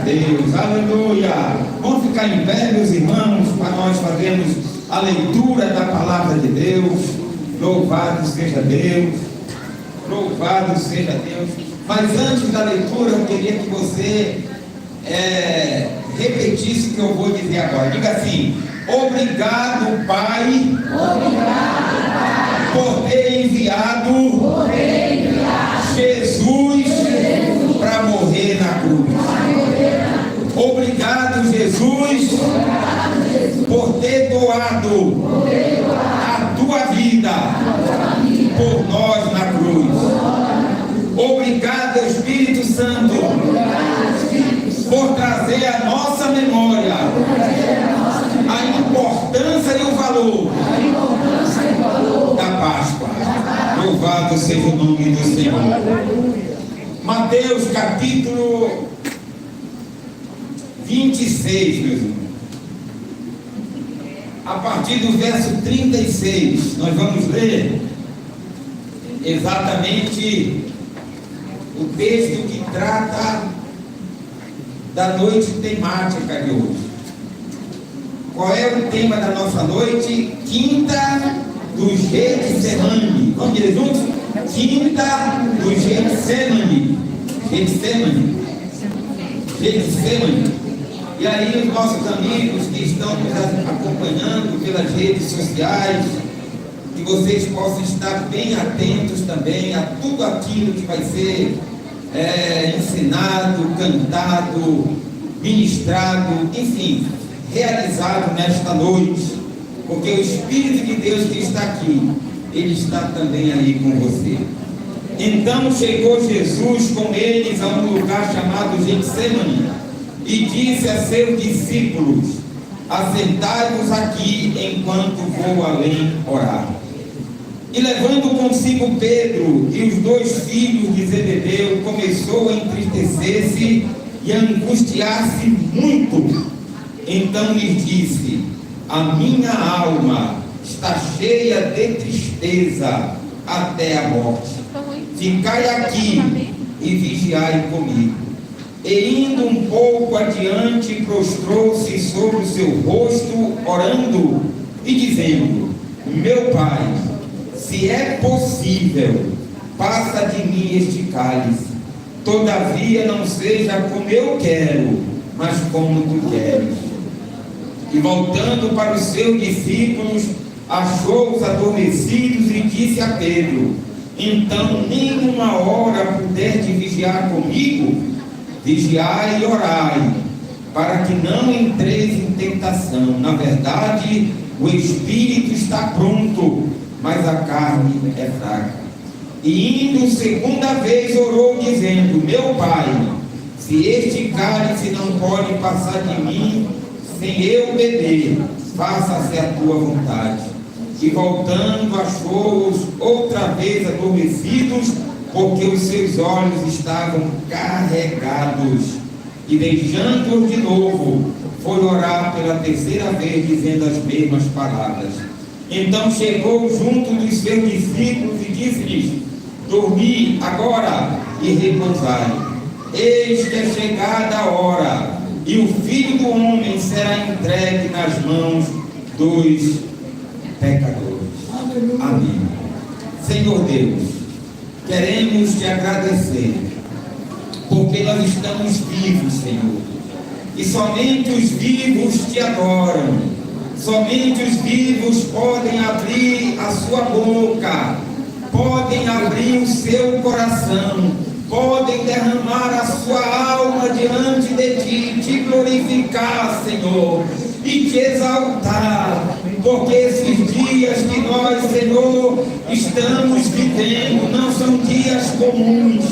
Deus, aleluia. Vamos ficar em pé, meus irmãos, para nós fazermos a leitura da palavra de Deus. Louvado seja Deus, louvado seja Deus. Mas antes da leitura, eu queria que você repetisse o que eu vou dizer agora. Diga assim: obrigado, Pai, por ter enviado Jesus para morrer na cruz. Obrigado, Jesus, por ter doado a tua vida por nós na cruz. Obrigado, Espírito Santo, por trazer à nossa memória a importância e o valor da Páscoa. Louvado seja o nome do Senhor. Mateus capítulo 26, meus irmãos. A partir do verso 36, nós vamos ler exatamente o texto que trata da noite temática de hoje. Qual é o tema da nossa noite? Quinta do Getsemane. Vamos dizer juntos? Quinta do Getsemane. Getsemane. E aí os nossos amigos que estão nos acompanhando pelas redes sociais, que vocês possam estar bem atentos também a tudo aquilo que vai ser ensinado, cantado, ministrado, enfim, realizado nesta noite, porque o Espírito de Deus que está aqui, Ele está também aí com você. Então chegou Jesus com eles a um lugar chamado Getsemane e disse a seus discípulos: assentai-vos aqui enquanto vou além orar. E levando consigo Pedro e os dois filhos de Zebedeu, Eliseu começou a entristecer-se e a angustiar-se muito. Então lhes disse: a minha alma está cheia de tristeza até a morte. Ficai aqui e vigiai comigo. E indo um pouco adiante, prostrou-se sobre o seu rosto, orando e dizendo: meu pai, se é possível, passa de mim este cálice. Todavia não seja como eu quero, mas como tu queres. E voltando para os seus discípulos, achou-os adormecidos e disse a Pedro: então nem uma hora pudeste vigiar comigo? Vigiai e orai, para que não entreis em tentação. Na verdade, o espírito está pronto, mas a carne é fraca. E indo segunda vez orou, dizendo: meu pai, se este cálice não pode passar de mim sem eu beber, faça-se a tua vontade. E voltando, achou-os outra vez adormecidos, porque os seus olhos estavam carregados. E deixando-os de novo, foi orar pela terceira vez, dizendo as mesmas palavras. Então chegou junto dos seus discípulos e disse-lhes: dormi agora e repousai. Eis que é chegada a hora, e o Filho do Homem será entregue nas mãos dos pecadores. Amém. Senhor Deus, queremos te agradecer, porque nós estamos vivos, Senhor, e somente os vivos te adoram, somente os vivos podem abrir a sua boca, podem abrir o seu coração, podem derramar a sua alma diante de ti, te glorificar, Senhor, e te exaltar, porque esses dias que nós, Senhor, estamos vivendo não são dias comuns,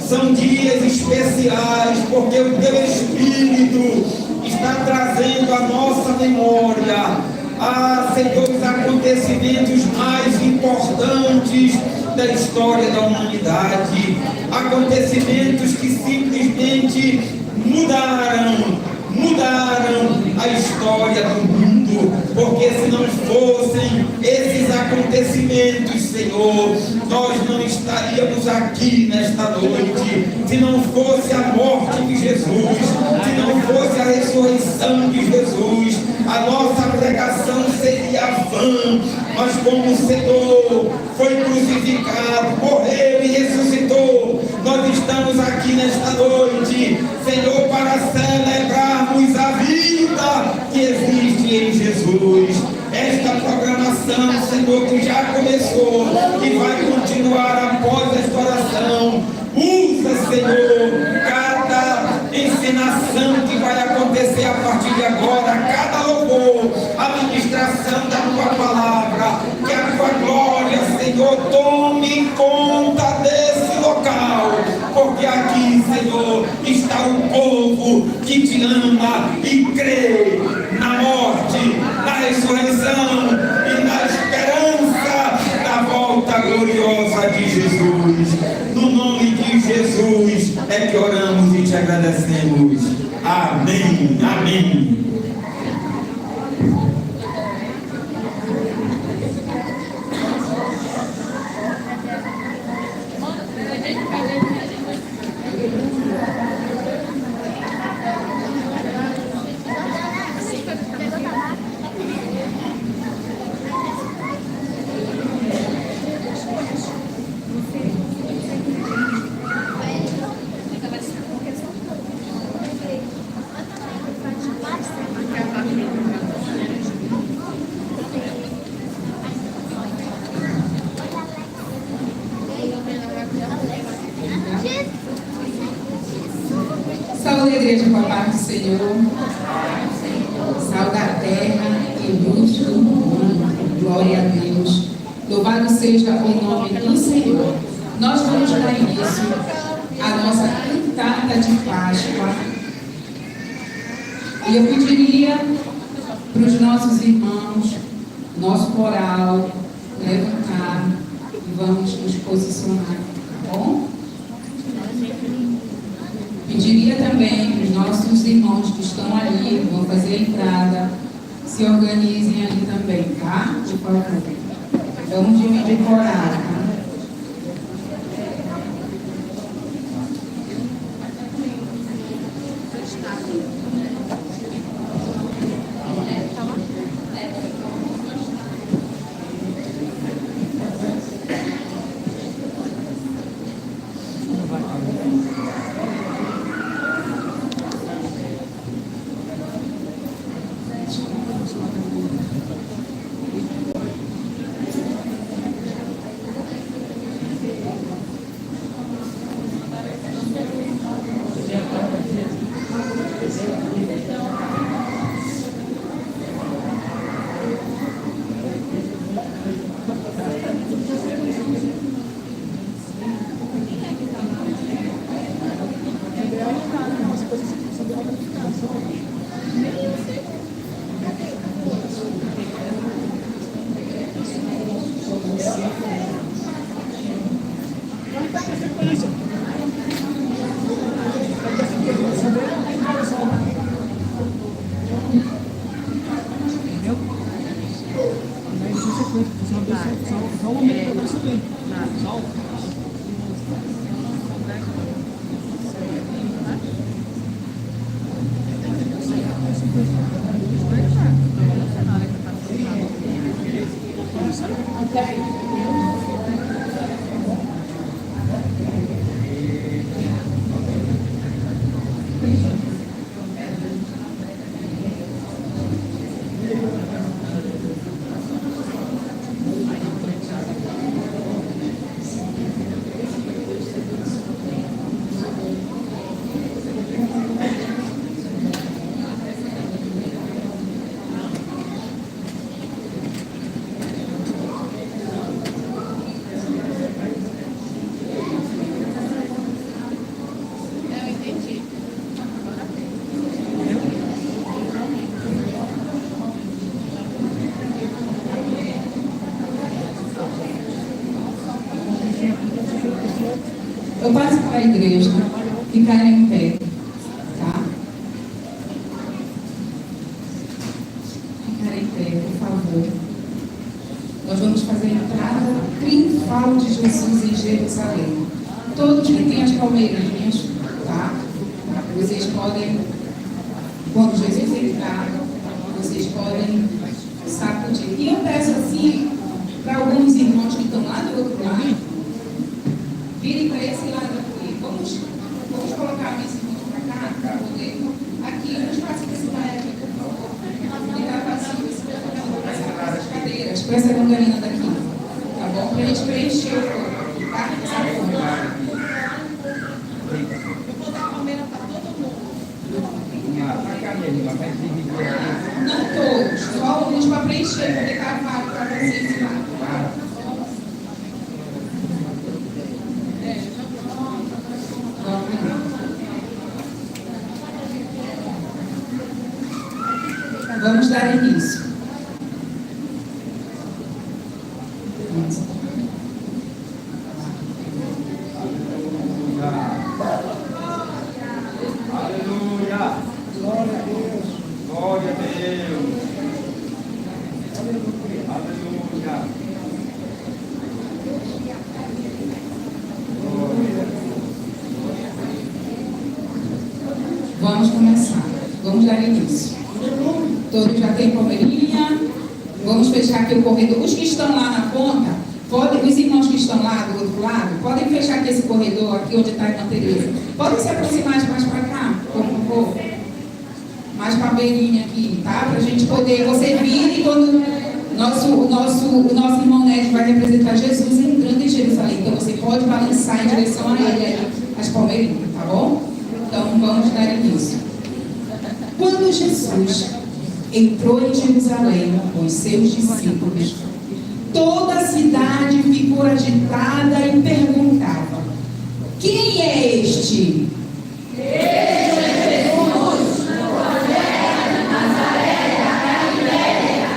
são dias especiais, porque o teu Espírito está trazendo à nossa memória, Senhor, os acontecimentos mais importantes da história da humanidade, acontecimentos que simplesmente mudaram a história do mundo, porque se não fossem esses acontecimentos, Senhor, nós não estaríamos aqui nesta noite. Se não fosse a morte de Jesus, se não fosse a ressurreição de Jesus, a nossa pregação seria vã. Mas como o Senhor foi crucificado, morreu e ressuscitou, nós estamos aqui nesta noite, Senhor, para celebrarmos a vida que existe em Jesus. Esta programação, Senhor, que já começou e vai continuar após esta oração, usa, Senhor, cada ensinação que vai acontecer a partir de agora, cada louvor, a ministração da tua palavra, que a tua glória, Senhor, tome conta desse local, porque aqui, Senhor, está o povo que te ama e crê na morte, na ressurreição e na esperança da volta gloriosa de Jesus. No nome de Jesus é que oramos e te agradecemos. Amém. Amém. Saúde a igreja com a paz do Senhor. Saúde a terra e luz do mundo. Glória a Deus. Louvado seja o nome do Senhor. Nós vamos dar início à nossa cantata de Páscoa. E eu pediria para os nossos irmãos, nosso coral, levantar e vamos nos posicionar, tá bom? também que os nossos irmãos que estão ali, vão fazer a entrada, se organizem ali também, tá? Por favor. Vamos dividir por horário, tá? Eu passo para a igreja ficar em pé, tá? Ficar em pé, por favor. Nós vamos fazer a entrada triunfal de Jesus em Jerusalém. Todos que têm as palmeirinhas, tá? Vocês podem, quando Jesus entrar, vocês podem sacudir. E eu peço assim, para alguns irmãos que estão lá do outro lado, virem para esse lado aqui. Vamos colocar esse irmão para cá, para poder. Aqui, no espaço principal aqui, por favor. E está vazio as cadeiras, para essa longarina daqui. Tá bom? Para a gente preencher o corpo, tá? Eu vou dar a palmeira para todo mundo. Não todos, só alguns para preencher, porque está vago para vocês lá. Vamos dar início. Aleluia! Glória a Deus! Glória a Deus! Aleluia! Vamos começar. Vamos dar início. Todos já têm palmeirinha. Vamos fechar aqui o corredor. Os que estão lá na ponta, os irmãos que estão lá do outro lado, podem fechar aqui esse corredor, aqui onde está a irmã Tereza. Podem se aproximar mais para cá, por favor. Mais para a beirinha aqui, tá? Para a gente poder. Você vire quando o nosso irmão Neto vai representar Jesus entrando em Jerusalém. Então você pode balançar em direção a ele aí, as palmeirinhas, tá bom? Então vamos dar início. Quando Jesus entrou em Jerusalém com os seus discípulos, toda a cidade ficou agitada e perguntava: quem é este? Este é Jesus, profeta de Nazaré da Galileia.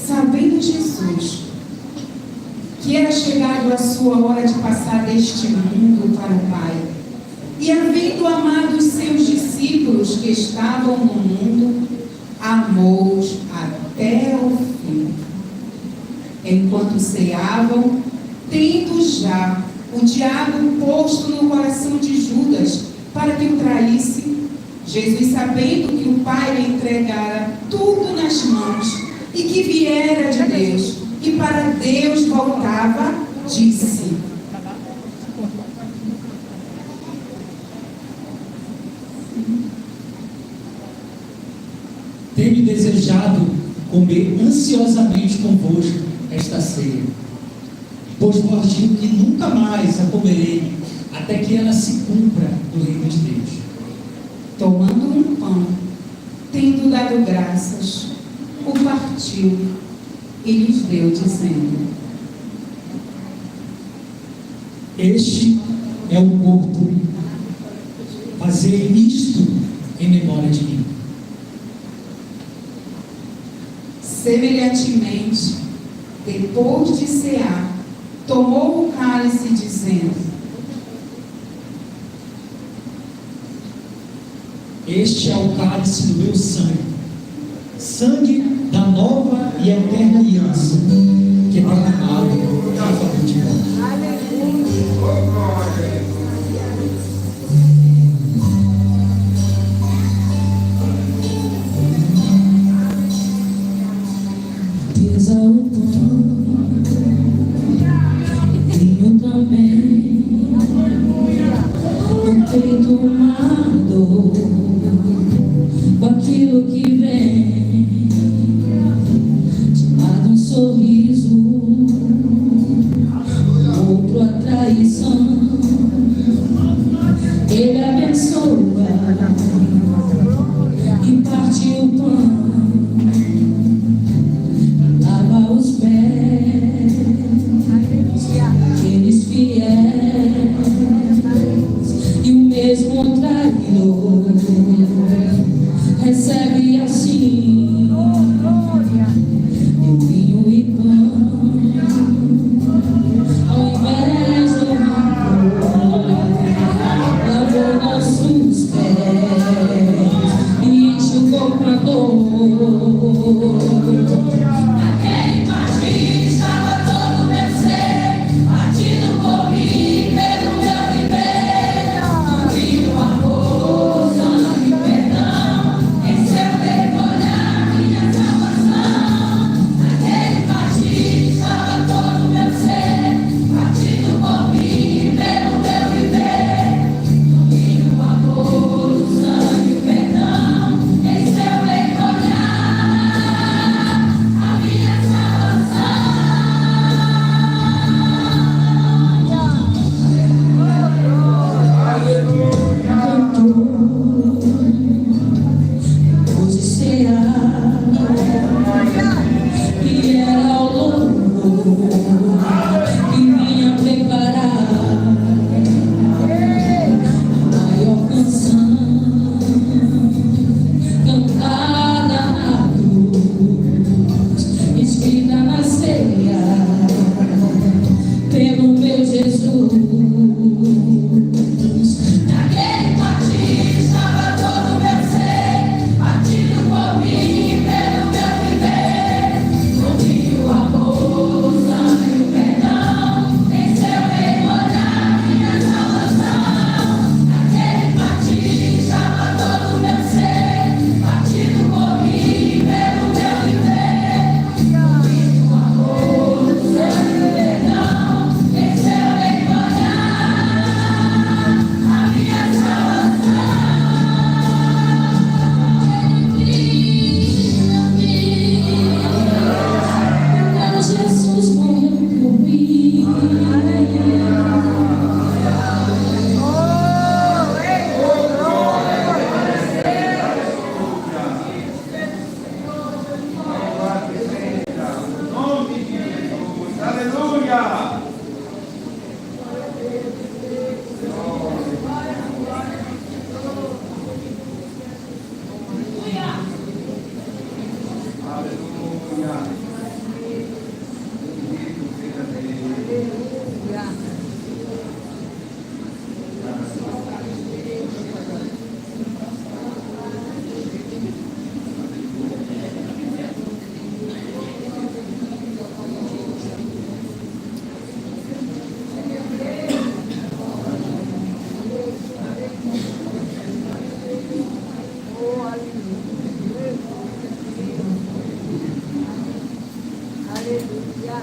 Sabendo Jesus que era chegado a sua hora de passar deste mundo para o Pai, e havendo amado os seus discípulos que estavam no mundo, amou-os até o fim. Enquanto ceavam, tendo já o diabo posto no coração de Judas para que o traísse, Jesus, sabendo que o Pai lhe entregara tudo nas mãos e que viera de Deus e para Deus voltava, disse: tenho desejado comer ansiosamente convosco esta ceia, pois vos digo que nunca mais a comerei, até que ela se cumpra no reino de Deus. Tomando um pão, tendo dado graças, o partiu e lhes deu, dizendo: este é o corpo, fazei isto em memória de mim. Semelhantemente, depois de cear, tomou o cálice, dizendo: este é o cálice do meu sangue, sangue da nova e eterna aliança, que é derramado em favor de vós. Pesa o pão, vinho também, no peito uma dor, com aquilo que vem, te manda um sorriso, Aleluia!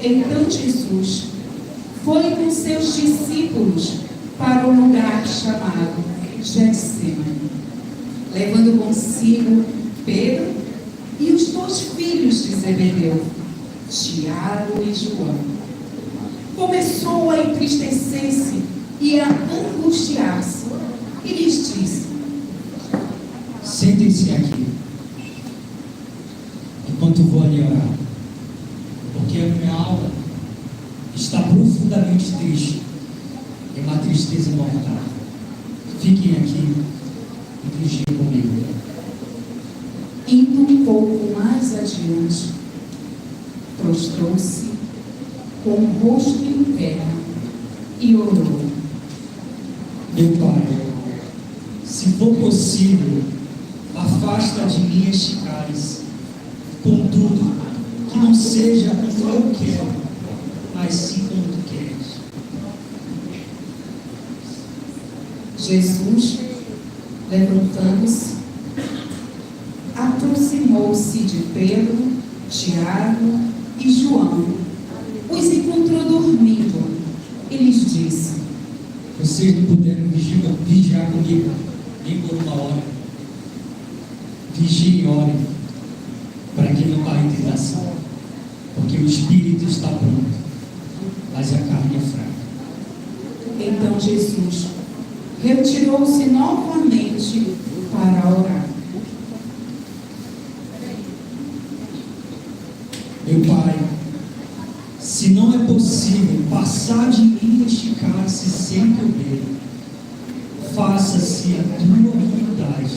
Então Jesus foi com seus discípulos para o lugar chamado Getsemane, levando consigo Pedro e os 2 filhos de Zebedeu, Tiago e João. Começou a entristecer-se e a angustiar-se, e lhes disse: Sentem-se aqui, enquanto vou ali orar, porque a minha alma está profundamente triste, é uma tristeza mortal. Fiquem aqui e vigiem comigo. Indo um pouco mais adiante, prostrou-se com o rosto em terra e orou: Meu Pai, se for possível, afasta de mim este cálice, contudo, que não seja como eu quero, mas sim como tu queres. Jesus, levantando-se, aproximou-se de Pedro, Tiago e João, os encontrou dormindo e lhes disse: Vocês não puderam vigiar comigo nem por uma hora. Vigiem e orem, para que não caia em tentação, porque o espírito está pronto, mas a carne é fraca. Então Jesus retirou-se novamente para orar. Meu Pai, se não é possível passar de mim este cálice sem que eu beba, faça-se a tua vontade.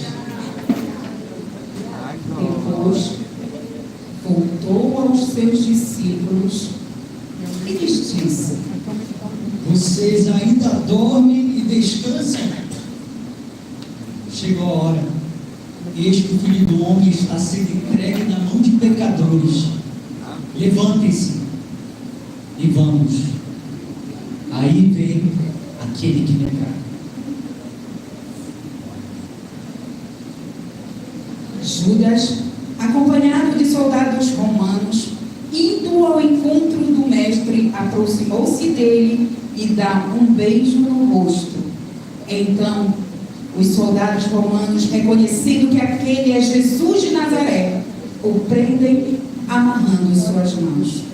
Depois voltou aos seus discípulos e lhes disse: Vocês ainda dormem e descansam? Chegou a hora. Eis que o Filho do Homem está sendo entregue na mão de pecadores. Levantem-se e vamos. Aí vem aquele que me trai. Judas, acompanhado de soldados romanos, indo ao encontro do mestre, aproximou-se dele e dá um beijo no rosto. Então, os soldados romanos, reconhecendo que aquele é Jesus de Nazaré, o prendem, amarrando suas mãos.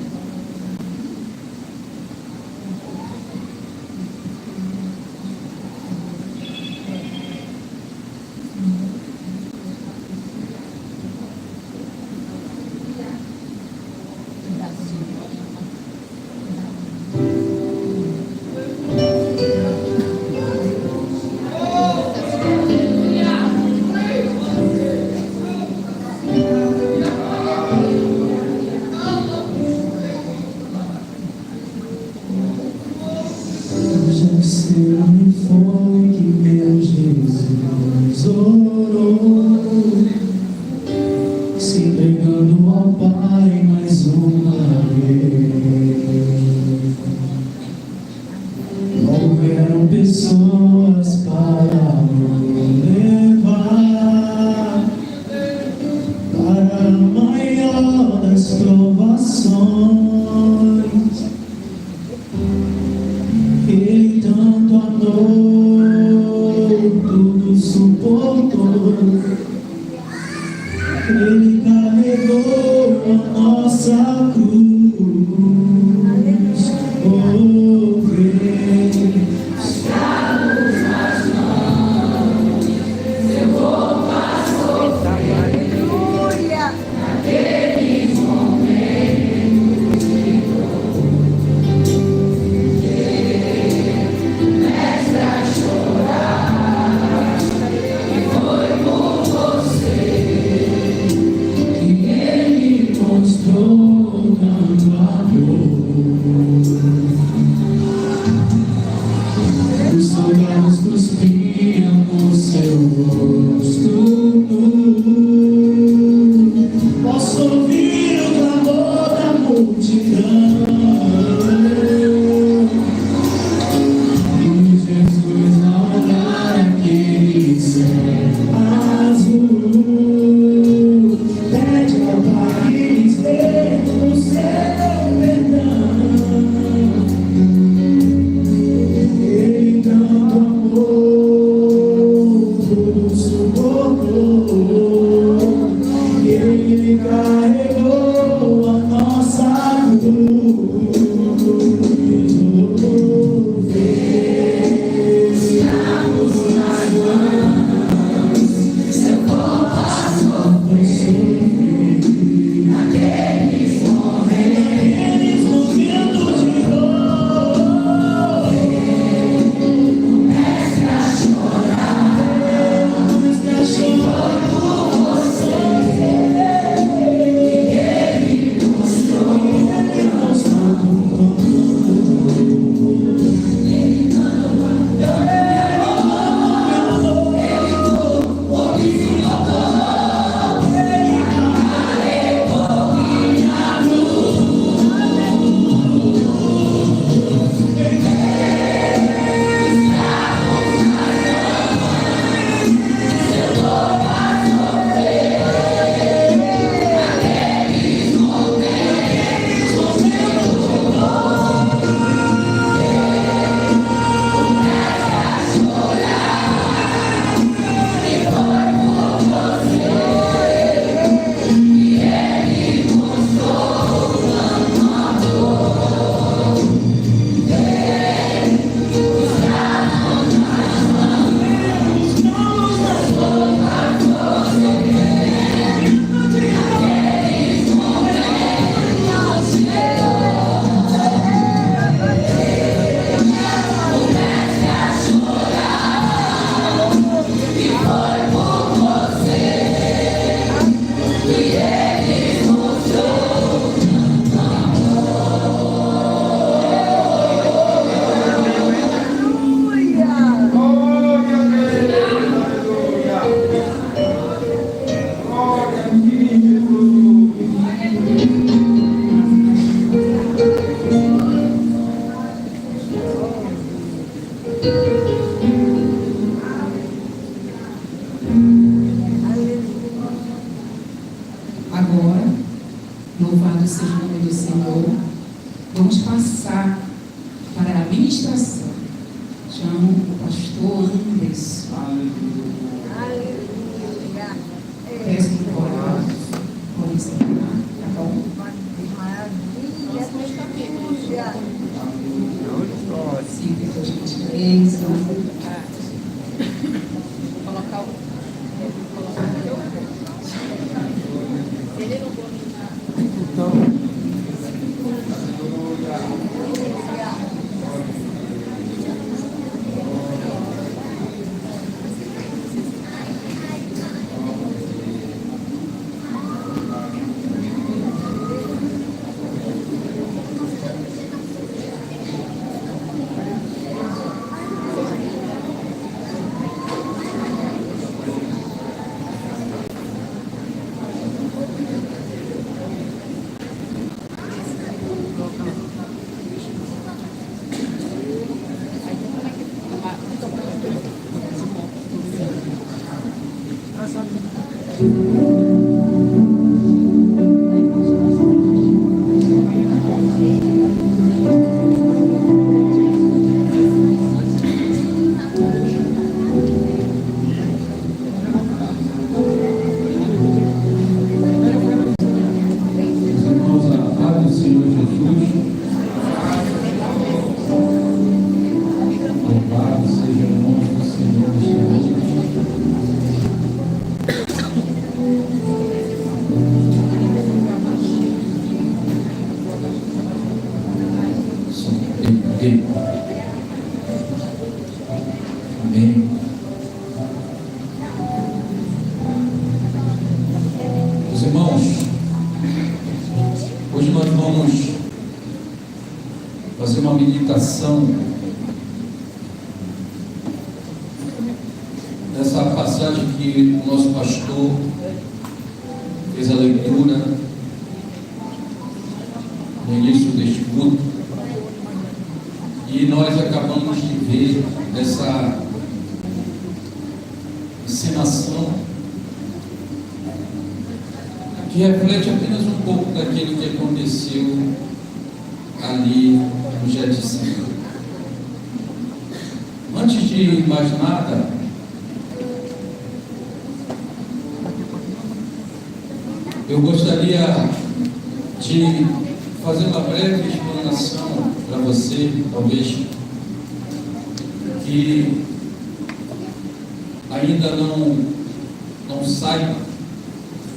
Getsemane foi que meu Jesus orou, se entregando ao Pai mais uma vez. Houveram pessoas para me levar para a maior das provações. Ele tanto amou, tudo suportou. Ele carregou a nossa cruz. Oh, vem, Agora, louvado seja o nome do Senhor, vamos passar para a ministração. Chamo o pastor Anderson. Peço que podem sentar, tá bom? Sim, por gentileza. Colocar o... Amém. Meus irmãos, hoje nós vamos fazer uma meditação nessa passagem que o nosso pastor fez a leitura no início deste culto, e nós acabamos de ver essa encenação que reflete apenas um pouco daquilo que aconteceu ali no Getsemane. Antes de mais nada, eu gostaria de fazer uma breve explanação para você, talvez, que ainda não saiba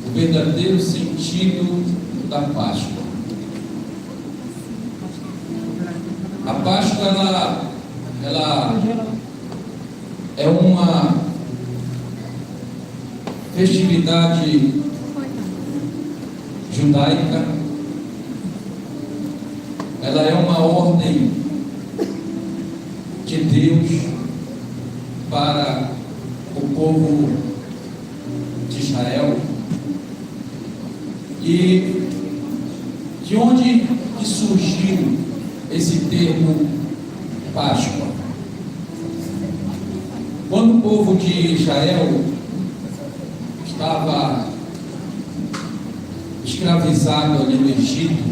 o verdadeiro sentido da Páscoa. A Páscoa, ela é uma festividade judaica, ela é uma ordem de Deus para o povo de Israel. E de onde que surgiu esse termo Páscoa? Quando o povo de Israel estava escravizado ali no Egito,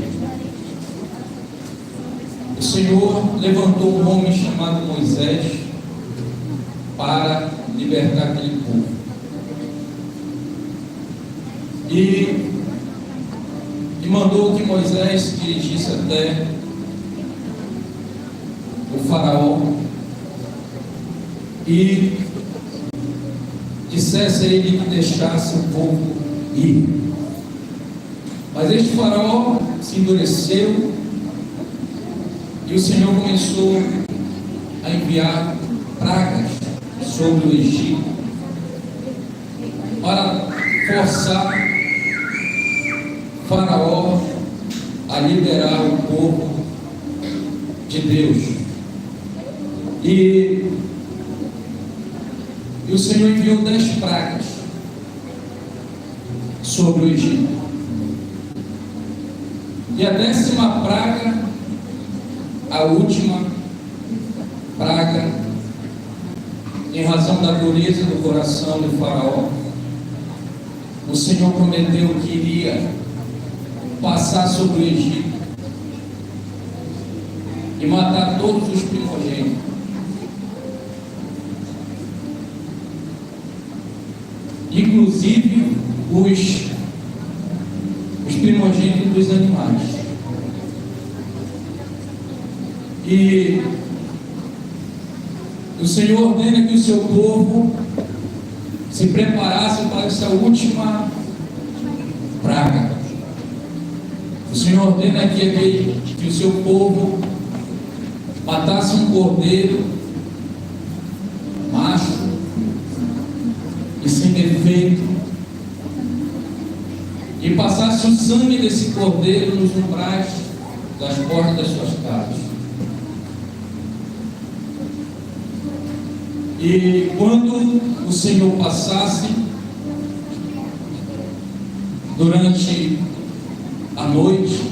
o Senhor levantou um homem chamado Moisés para libertar aquele povo. E mandou que Moisés se dirigisse até o faraó e dissesse a ele que deixasse o povo ir. Mas este faraó se endureceu e o Senhor começou a enviar pragas sobre o Egito para forçar Faraó a liberar o povo de Deus. E o Senhor enviou 10 pragas sobre o Egito. E a 10ª praga, a última praga, em razão da dureza do coração de Faraó, o Senhor prometeu que iria passar sobre o Egito e matar todos os primogênitos. Inclusive os primogênitos dos animais. E o Senhor ordena que o seu povo se preparasse para essa última praga. O Senhor ordena que o seu povo matasse um cordeiro macho e sem defeito, e passasse o sangue desse cordeiro nos umbrais das portas das suas casas. E quando o Senhor passasse durante a noite,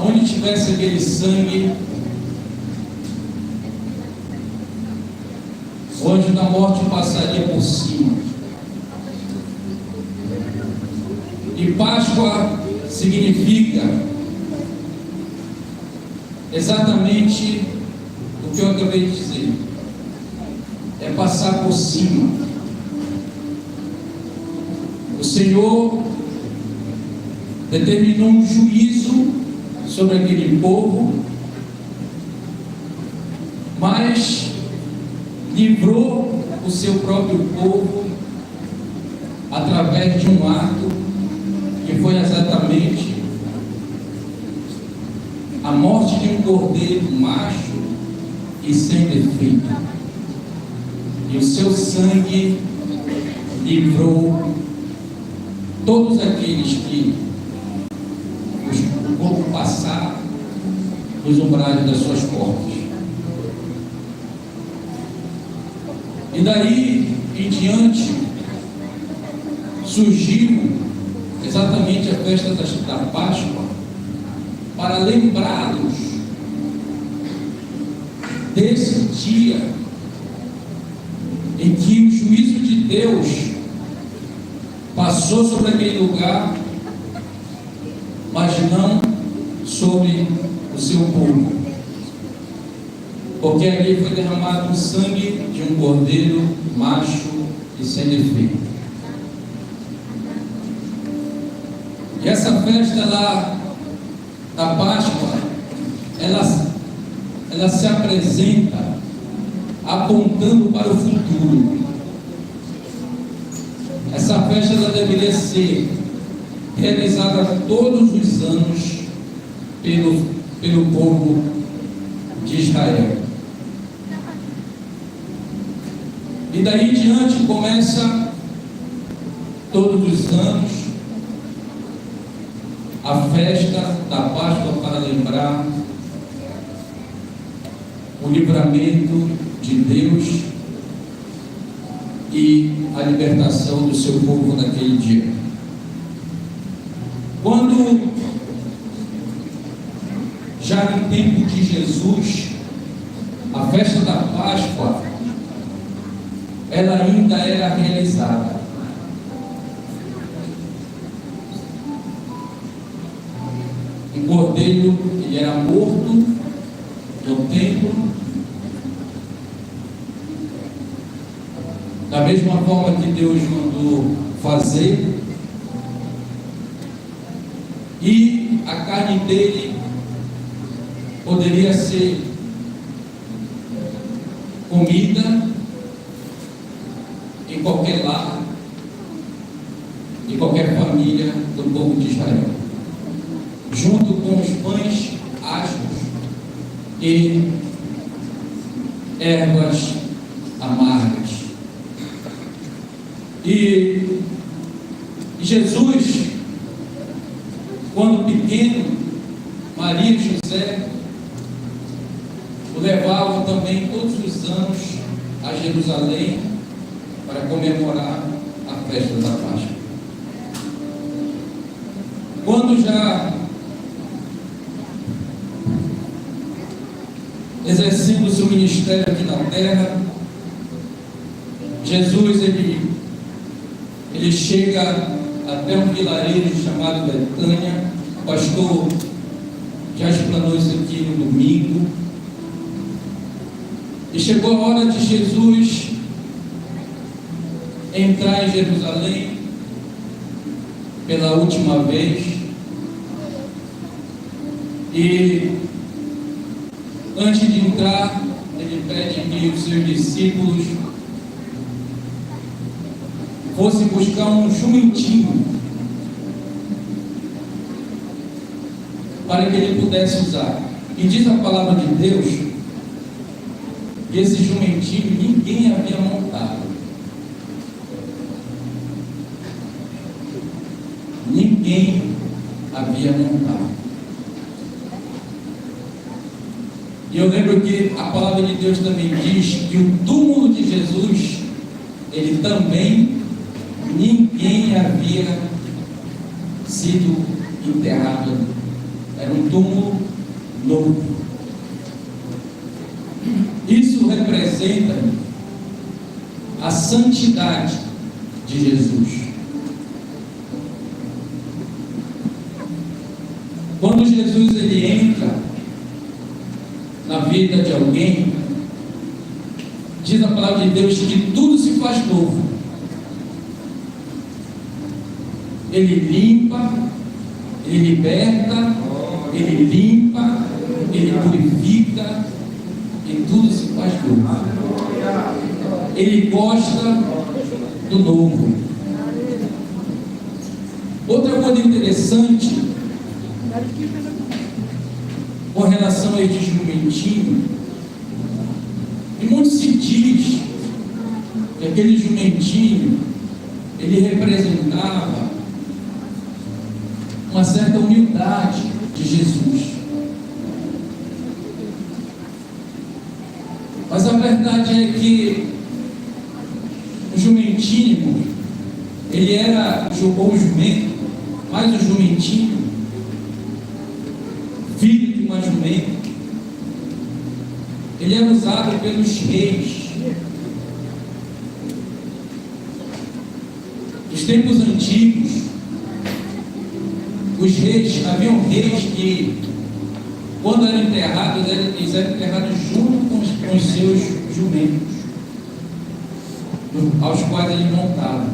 onde tivesse aquele sangue, o anjo da morte passaria por cima. E Páscoa significa exatamente o que eu acabei de dizer: é passar por cima. O Senhor determinou um juízo sobre aquele povo, mas livrou o seu próprio povo através de um ato que foi exatamente a morte de um cordeiro macho e sem defeito. E o seu sangue livrou todos aqueles que o povo passar nos umbrais das suas portas. E daí em diante surgiu exatamente a festa da Páscoa para lembrá-los desse dia em que o juízo de Deus passou sobre aquele lugar, mas não sobre o seu povo, porque ali foi derramado o sangue de um cordeiro macho e sem defeito. E essa festa lá da Páscoa, ela se apresenta apontando para o futuro. Essa festa ela deveria ser realizada todos os anos pelo povo de Israel. E daí em diante começa todos os anos a festa da Páscoa para lembrar o livramento de Deus e a libertação do seu povo naquele dia. Quando já no tempo de Jesus, a festa da Páscoa ela ainda era realizada. O cordeiro ele era morto no templo, da mesma forma que Deus mandou fazer, e a carne dele poderia ser comida em qualquer lar, em qualquer família do povo de Israel, junto com os pães ásperos e ervas amargas. E Jesus, quando pequeno, Maria e José o levavam também todos os anos a Jerusalém para comemorar a festa da Páscoa. Quando já exercendo o seu ministério aqui na terra. Jesus, ele chega até um vilarejo chamado Betânia. O pastor já explanou isso aqui no domingo. E chegou a hora de Jesus entrar em Jerusalém pela última vez. E antes de entrar, ele pede que os seus discípulos fossem buscar um jumentinho para que ele pudesse usar. E diz a palavra de Deus que esse jumentinho ninguém havia montado. Ninguém havia montado. E eu lembro que a palavra de Deus também diz que o túmulo de Jesus, ele também, ninguém havia sido enterrado. Era um túmulo novo. Isso representa a santidade de Jesus. Quando Jesus ele entra na vida de alguém, diz a palavra de Deus que tudo se faz novo. Ele limpa, ele liberta, ele limpa, ele purifica, e tudo se faz novo. Ele gosta do novo. Outra coisa interessante com relação a este jumentinho, e muito se diz que aquele jumentinho ele representava uma certa humildade de Jesus. Mas a verdade é que o jumentinho, ele era, jogou o jumento, mas o jumentinho, filho de uma jumenta, ele era usado pelos reis. Nos tempos antigos, os reis, haviam reis que, quando eram enterrados, eles eram enterrados junto com os seus jumentos, aos quais eles montavam.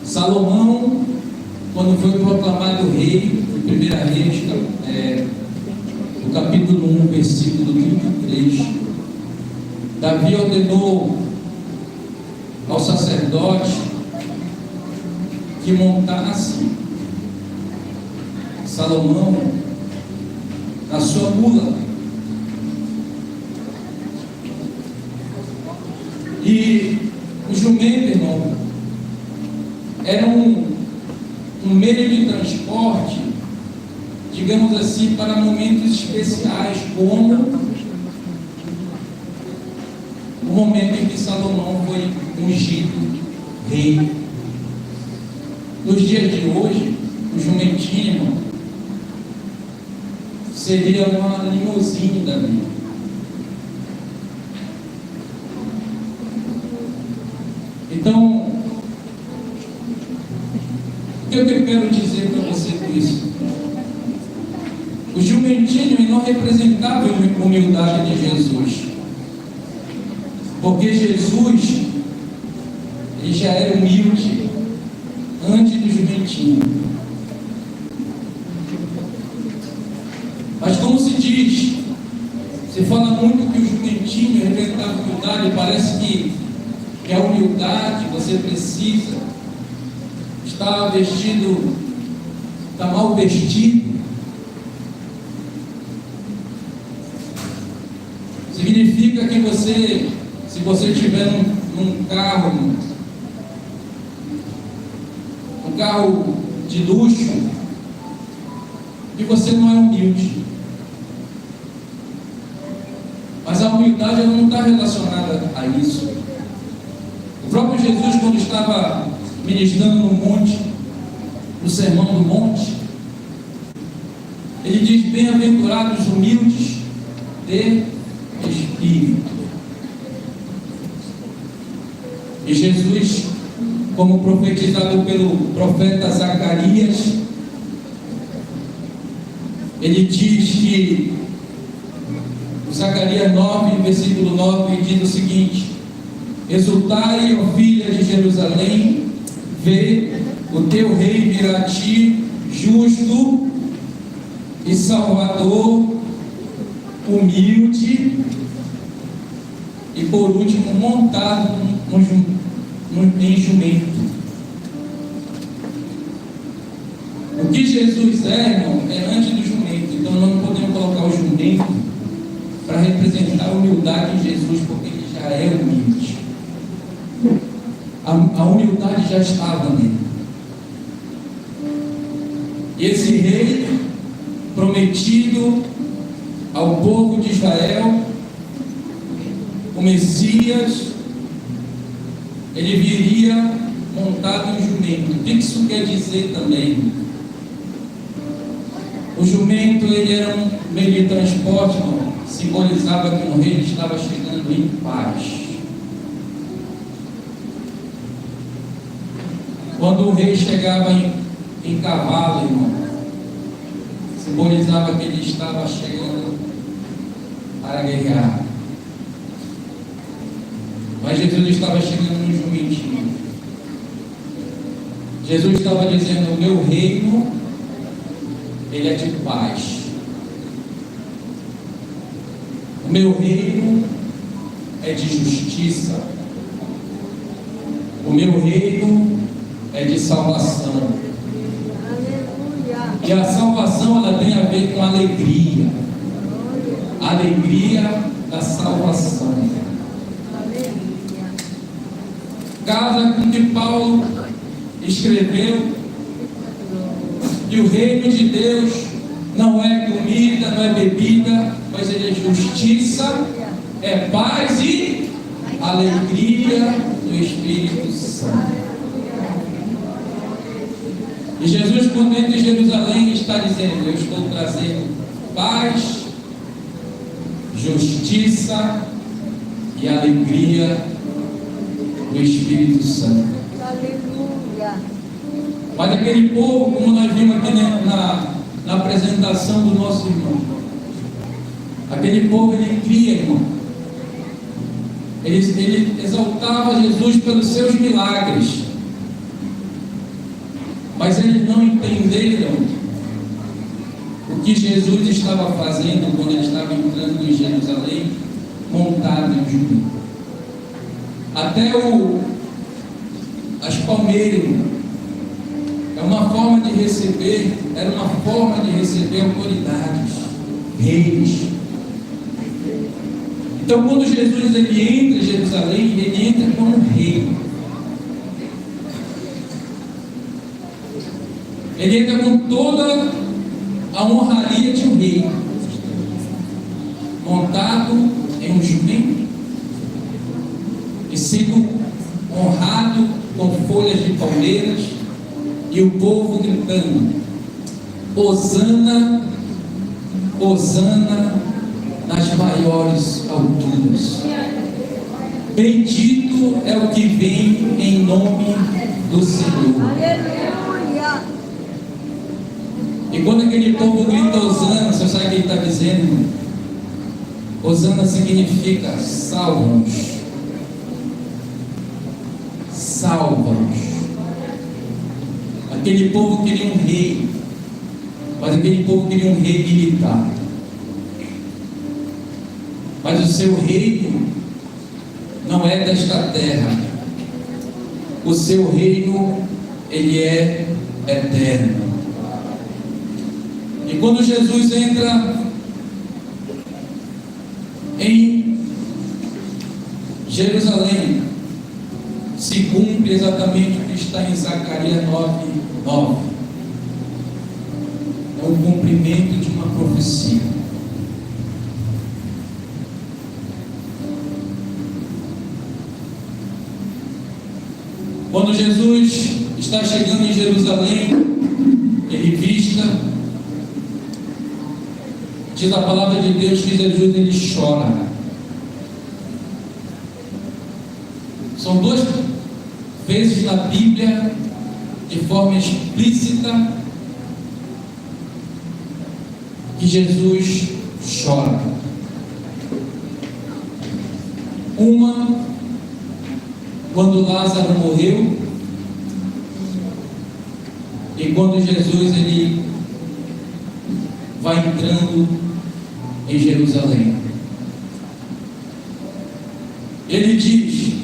Salomão, quando foi proclamado rei, o 1 Reis, no capítulo 1, versículo 33, Davi ordenou ao sacerdote que montasse Salomão na sua mula. E o jumento, irmão, era um meio de transporte, digamos assim, para momentos especiais, como o momento em que Salomão foi ungido rei. Nos dias de hoje, o jumentinho, irmão, seria uma limusine da vida. Então, o que eu quero dizer para você com isso? O jumentinho não representava a humildade de Jesus, porque Jesus ele já era humilde antes do jumentinho. Mas como se diz, se fala muito que o jumentinho representava a humildade, parece que a humildade você precisa estar vestido, está mal vestido. Significa que você, se você estiver num carro, um carro de luxo, que você não é humilde. Mas a humildade ela não está relacionada a isso. O próprio Jesus, quando estava ministrando no monte, no sermão do monte, ele diz: bem-aventurados os humildes, de espírito. E Jesus, como profetizado pelo profeta Zacarias, ele diz que, Zacarias 9, versículo 9, diz o seguinte: exultai, ó filha de Jerusalém, vê, o teu rei virá a ti, justo e salvador, humilde e por último montado em jumento. O que Jesus é, irmão, é antes do jumento. Então não podemos colocar o jumento para representar a humildade de Jesus, porque ele já é humilde. A humildade já estava nele. E esse rei prometido ao povo de Israel, o Messias, ele viria montado em jumento. O que isso quer dizer também? O jumento, ele era um meio de transporte, irmão, simbolizava que um rei estava chegando em paz. Quando o rei chegava em cavalo, irmão, simbolizava que ele estava chegando para guerrear. Mas Jesus estava chegando no jumentinho. Jesus estava dizendo: o meu reino, ele é de paz. O meu reino é de justiça. O meu reino é de salvação. E a salvação, ela tem a ver com alegria. A alegria da salvação. Casa com que Paulo escreveu que o reino de Deus não é comida, não é bebida, mas ele é justiça, é paz e alegria do Espírito Santo. E Jesus, quando entra em Jerusalém, está dizendo: eu estou trazendo paz, justiça e alegria do Espírito Santo. Aleluia. Mas aquele povo, como nós vimos aqui na apresentação do nosso irmão, aquele povo, ele cria, irmão. Ele exaltava Jesus pelos seus milagres, mas eles não entenderam o que Jesus estava fazendo quando ele estava entrando em Jerusalém, montado em jumento. Até as palmeiras é uma forma de receber, era uma forma de receber autoridades, reis. Então, quando Jesus ele entra em Jerusalém, ele entra como rei. Ele entra com toda a honraria de um rei, montado em um jumento e sendo honrado com folhas de palmeiras, e o povo gritando: Hosana, Hosana nas maiores alturas. Bendito é o que vem em nome do Senhor. Aleluia. E quando aquele povo grita Hosana, você sabe o que ele está dizendo? Hosana significa salva-nos. Salva-nos. Aquele povo queria um rei, mas aquele povo queria um rei militar. Mas o seu reino não é desta terra. O seu reino, ele é eterno. E quando Jesus entra em Jerusalém, se cumpre exatamente o que está em Zacarias 9:9. É o cumprimento de uma profecia. Quando Jesus está chegando em Jerusalém, ele vista diz a palavra de Deus que Jesus ele chora. São duas vezes na Bíblia, de forma explícita, que Jesus chora. Uma, quando Lázaro morreu, e quando Jesus ele vai entrando em Jerusalém. Ele diz: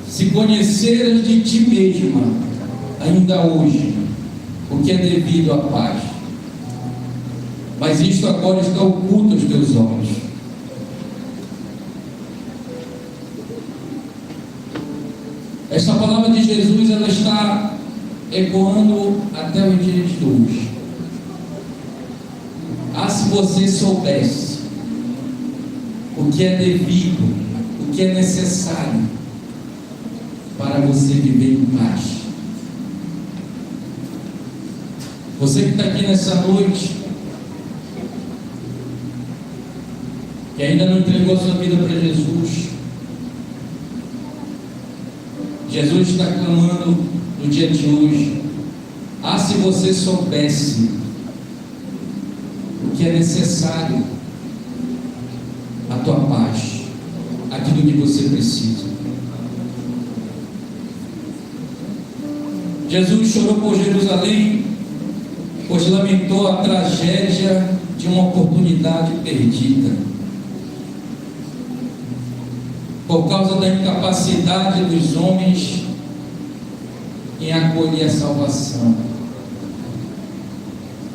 se conheceras de ti mesma, ainda hoje, o que é devido à paz, mas isto agora está oculto aos teus olhos. Esta palavra de Jesus, ela está ecoando até o dia de hoje. Se você soubesse o que é devido, o que é necessário para você viver em paz. Você que está aqui nessa noite, que ainda não entregou a sua vida para Jesus, Jesus está clamando no dia de hoje: se você soubesse o que é necessário, a tua paz, aquilo que você precisa. Jesus chorou por Jerusalém, pois lamentou a tragédia de uma oportunidade perdida, por causa da incapacidade dos homens em acolher a salvação.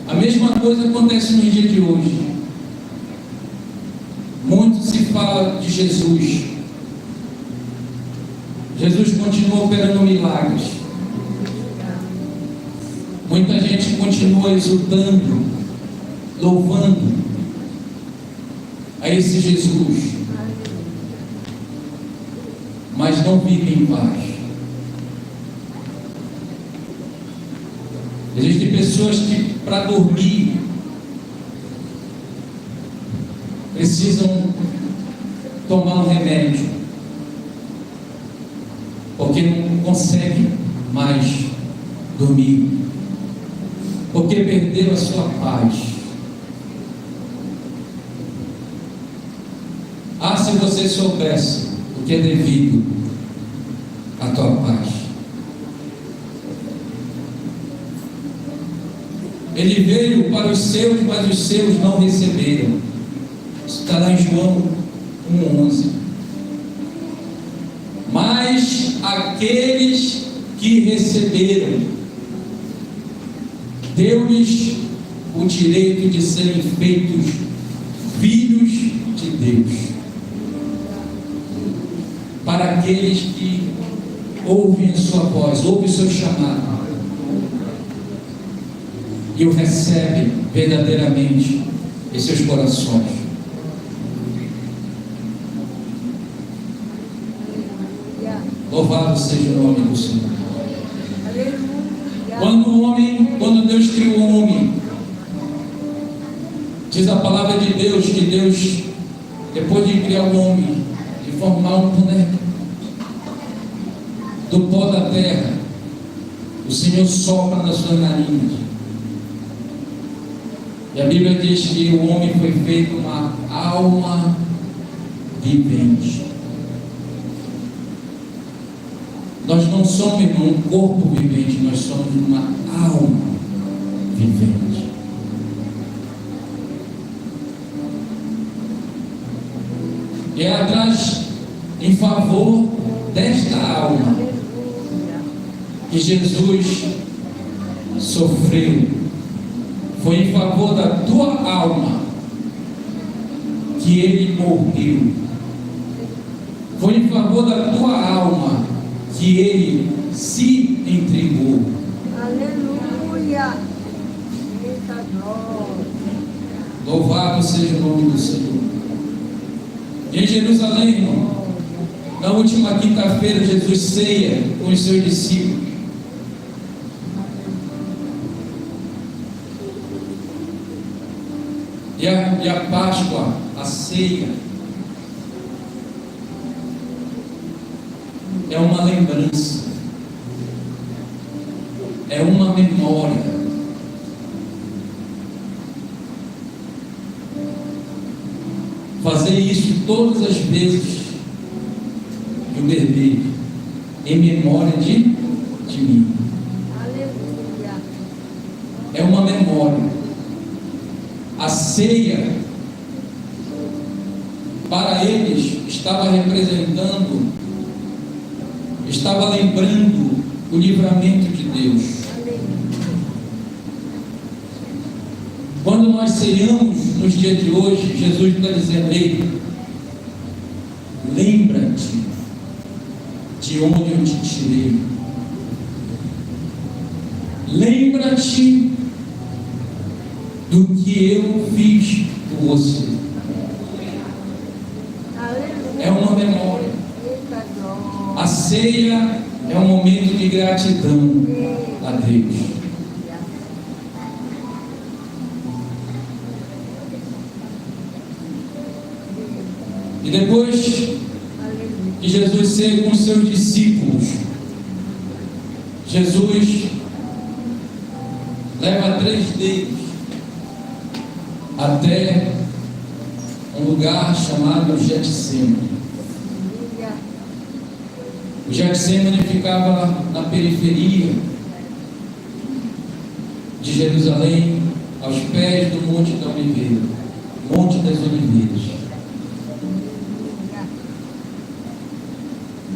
A mesma coisa acontece no dia de hoje. Muito se fala de Jesus. Jesus continua operando milagres. Muita gente continua exultando, louvando a esse Jesus, mas não vive em paz. Existem pessoas que, para dormir, precisam tomar um remédio, porque não conseguem mais dormir, porque perderam a sua paz. Se você soubesse o que é devido à tua paz. Ele veio para os seus, mas os seus não receberam. Isso está lá em João 1,11. Mas aqueles que receberam, deu-lhes o direito de serem feitos filhos de Deus. Para aqueles que ouvem a sua voz, ouvem o seu chamado e o recebem verdadeiramente em seus corações. Louvado seja o nome do Senhor. Quando Deus criou o homem, diz a palavra de Deus que Deus, depois de criar o homem, de formar um boneco do pó da terra, o Senhor sopra nas suas narinas. E a Bíblia diz que o homem foi feito uma alma vivente. Nós não somos, irmão, um corpo vivente, nós somos uma alma vivente. E é atrás, em favor desta alma, que Jesus sofreu. Foi em favor da tua alma que Ele morreu. Foi em favor da tua alma que Ele se entregou. Aleluia! Eita glória! Louvado seja o nome do Senhor. E em Jerusalém, irmão, na última quinta-feira, Jesus ceia com os seus discípulos. E a Páscoa, a ceia, é uma lembrança, é uma memória. Fazer isso todas as vezes que eu beber, em memória de mim. Aleluia. É uma memória. A ceia, para eles, estava representando, estava lembrando o livramento de Deus. Quando nós ceiamos nos dias de hoje, Jesus está dizendo: ei, lembra-te de onde eu te tirei. Lembra-te do que eu fiz por você. É uma memória. A ceia é um momento de gratidão a Deus. E depois que Jesus ceia com seus discípulos, Jesus leva 3 deles até um lugar chamado Getsemane. O Getsemane ficava na periferia de Jerusalém, aos pés do Monte da Oliveira, Monte das Oliveiras.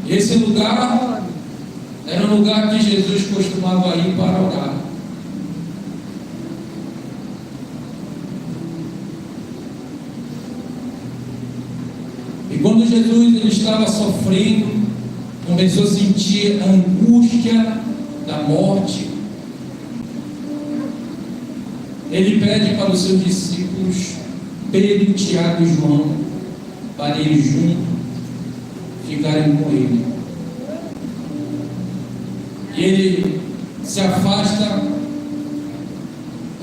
Esse lugar era um lugar que Jesus costumava ir para orar. E quando Jesus ele estava sofrendo, começou a sentir a angústia da morte, ele pede para os seus discípulos, Pedro, Tiago e João, para eles juntos ficarem com ele. E ele se afasta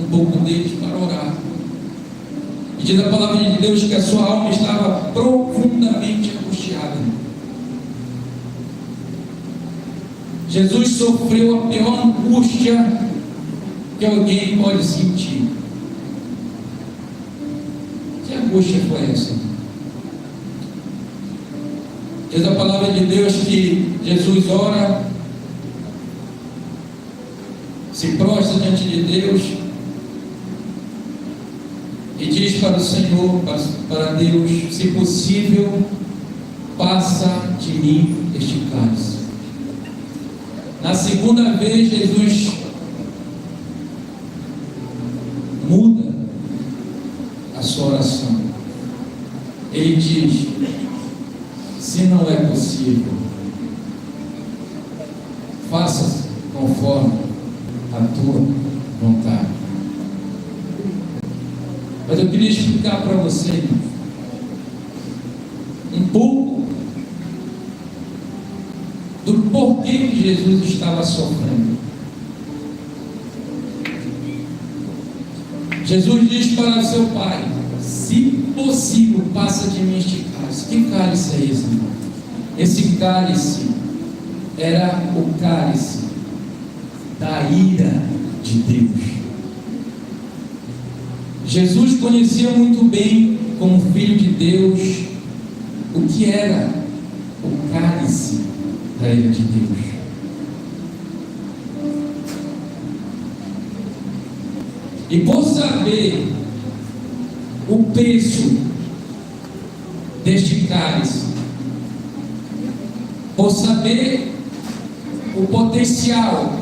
um pouco deles para orar. E diz a palavra de Deus que a sua alma estava profundamente angustiada. Jesus sofreu a pior angústia que alguém pode sentir. Que angústia foi essa? Diz a palavra de Deus que Jesus ora, se prostra diante de Deus e diz para o Senhor, para Deus: se possível, passa de mim este cálice. Na segunda vez, Jesus muda a sua oração. Ele diz: se não é possível, faça conforme a tua vontade. Mas eu queria explicar para você um pouco do porquê que Jesus estava sofrendo. Jesus diz para o seu pai: se possível, passa de mim este cálice. Que cálice é esse, irmão? Esse cálice era o cálice da ira de Deus. Jesus conhecia muito bem, como filho de Deus, o que era o cálice da ira de Deus. E por saber o peso deste cálice, por saber o potencial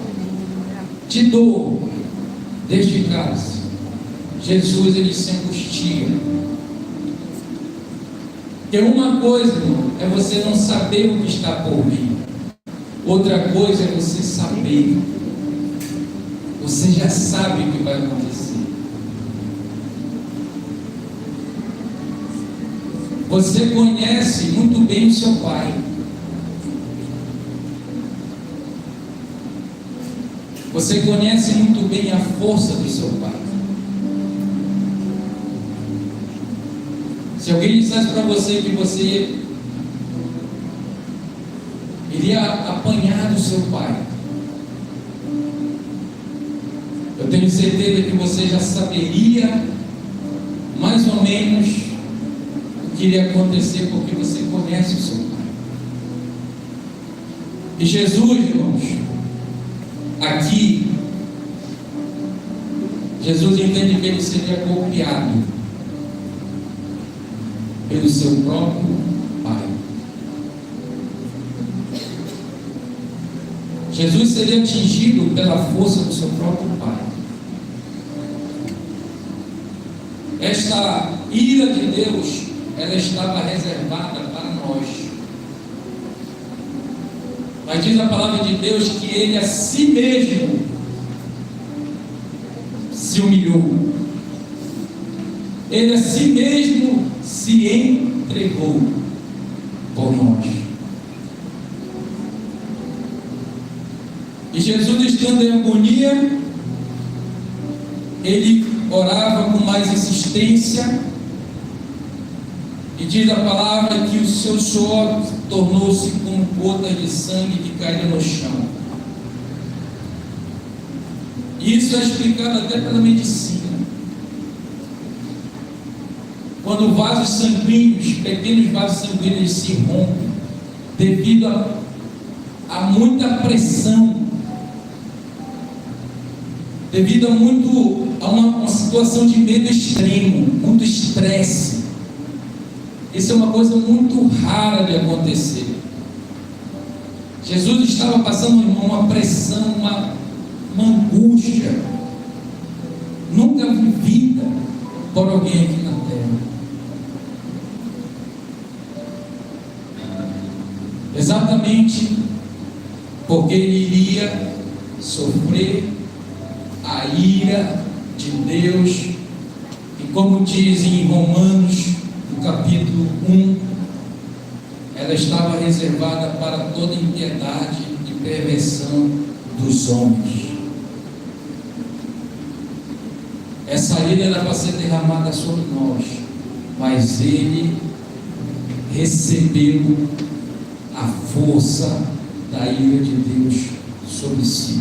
de dor deste cálice, Jesus ele se angustia. Porque uma coisa, irmão, é você não saber o que está por vir. Outra coisa é você saber. Você já sabe o que vai acontecer. Você conhece muito bem o seu pai. Você conhece muito bem a força do seu pai. Se alguém dissesse para você que você iria apanhar do seu pai, eu tenho certeza que você já saberia mais ou menos o que iria acontecer, porque você conhece o seu pai. E Jesus, irmãos, aqui, Jesus entende que ele seria golpeado pelo seu próprio pai. Jesus seria atingido pela força do seu próprio pai. Esta ira de Deus, ela estava reservada para nós. Mas diz a palavra de Deus que ele a si mesmo se humilhou. Ele a si mesmo se entregou por nós. E Jesus, estando em agonia, ele orava com mais insistência, e diz a palavra que o seu suor tornou-se como gotas de sangue que caíram no chão. Isso é explicado até pela medicina. Quando vasos sanguíneos, pequenos vasos sanguíneos se rompem devido a muita pressão, devido a uma situação de medo extremo, muito estresse. Isso é uma coisa muito rara de acontecer. Jesus estava passando uma pressão, uma angústia nunca vivida por alguém aqui na terra. Exatamente porque ele iria sofrer a ira de Deus, e como diz em Romanos, no capítulo 1, ela estava reservada para toda impiedade e perversão dos homens. Essa ira era para ser derramada sobre nós, mas ele recebeu a força da ira de Deus sobre si.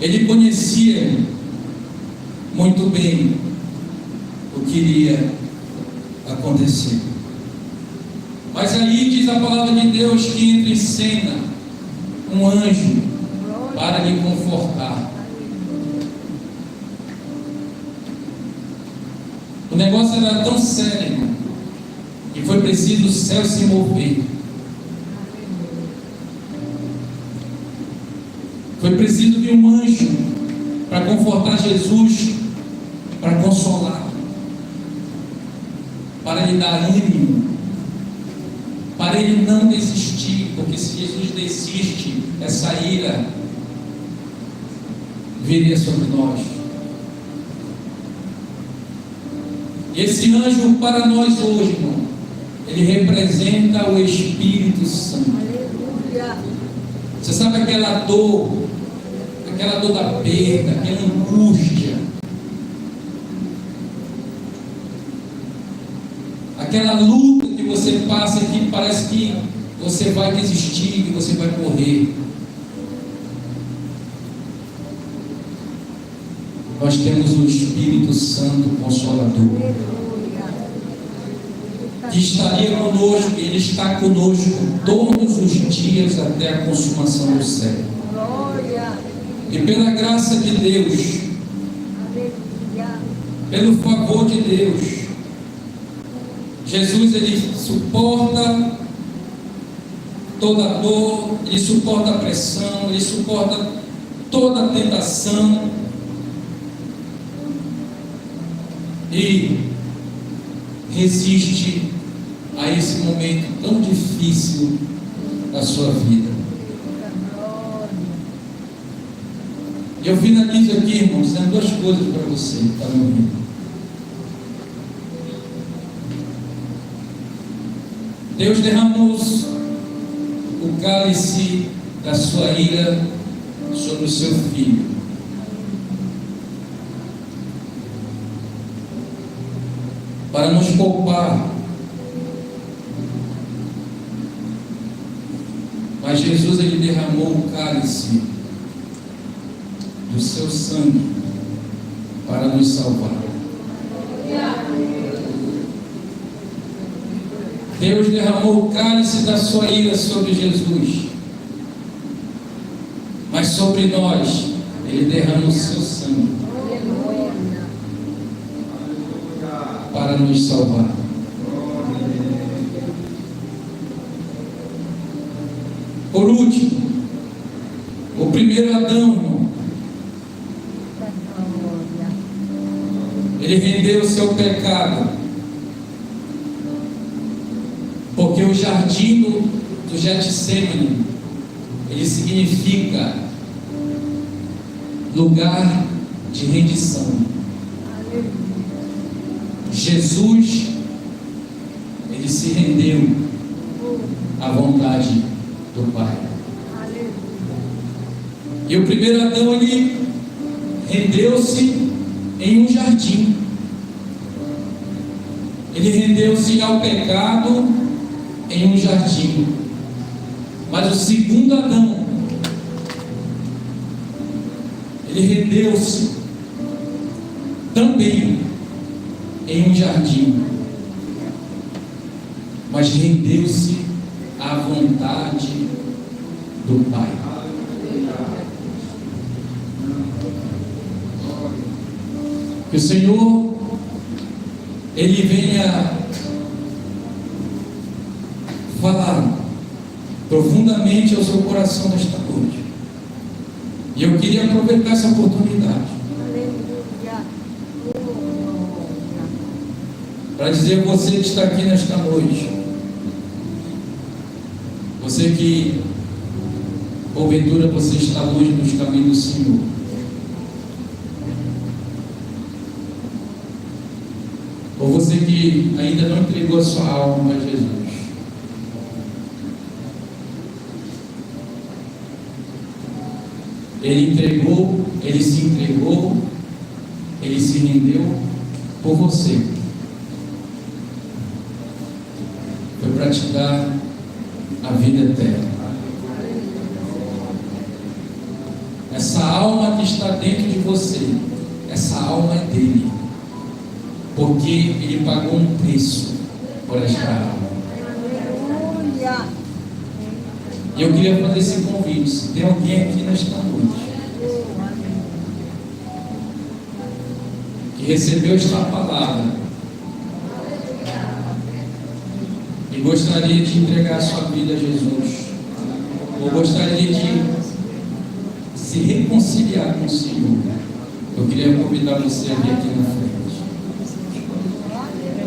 Ele conhecia muito bem o que iria acontecer. Mas aí diz a palavra de Deus que entra em cena um anjo para lhe confortar. O negócio era tão sério que foi preciso o céu se mover. Foi preciso vir um anjo para confortar Jesus, para consolar, para lhe dar ânimo, para ele não desistir, porque se Jesus desiste, essa ira viria sobre nós. E esse anjo para nós hoje, irmão, ele representa o Espírito Santo. Você sabe aquela dor da perda, aquela angústia, aquela luta que você passa que parece que você vai desistir, que você vai morrer. Nós temos o Espírito Santo Consolador, que estaria conosco, ele está conosco todos os dias até a consumação do século. E pela graça de Deus, pelo favor de Deus, Jesus, ele suporta toda a dor, ele suporta a pressão, ele suporta toda a tentação, e resiste a esse momento tão difícil da sua vida. Eu finalizo aqui, irmãos, dando duas coisas para você que está me ouvindo. Deus derramou o cálice da sua ira sobre o seu filho. para nos poupar. Mas Jesus, ele derramou o cálice do seu sangue para nos salvar. Deus derramou o cálice da sua ira sobre Jesus, mas sobre nós ele derrama o seu sangue para nos salvar. Por último, o primeiro Adão, irmão, ele rendeu o seu pecado, porque o jardim do Getsemane, ele significa lugar de rendição. Jesus, ele se rendeu à vontade do Pai. E o primeiro Adão, ele rendeu-se em um jardim. Ele rendeu-se ao pecado em um jardim. Mas o segundo Adão, ele rendeu-se também em um jardim, mas rendeu-se à vontade do Pai. Que o Senhor, ele venha falar profundamente ao seu coração nesta noite. E eu queria aproveitar essa oportunidade para dizer a você que está aqui nesta noite, você que porventura você está longe dos caminhos do Senhor, ou você que ainda não entregou a sua alma a Jesus, ele entregou, ele se entregou, ele se rendeu por você. Foi para te dar a vida eterna. Essa alma que está dentro de você, essa alma é dele, porque ele pagou um preço por esta alma. E eu queria fazer esse convite. Se tem alguém aqui nesta noite que recebeu esta palavra e gostaria de entregar a sua vida a Jesus, ou gostaria de se reconciliar com o Senhor, eu queria convidar você a vir aqui na frente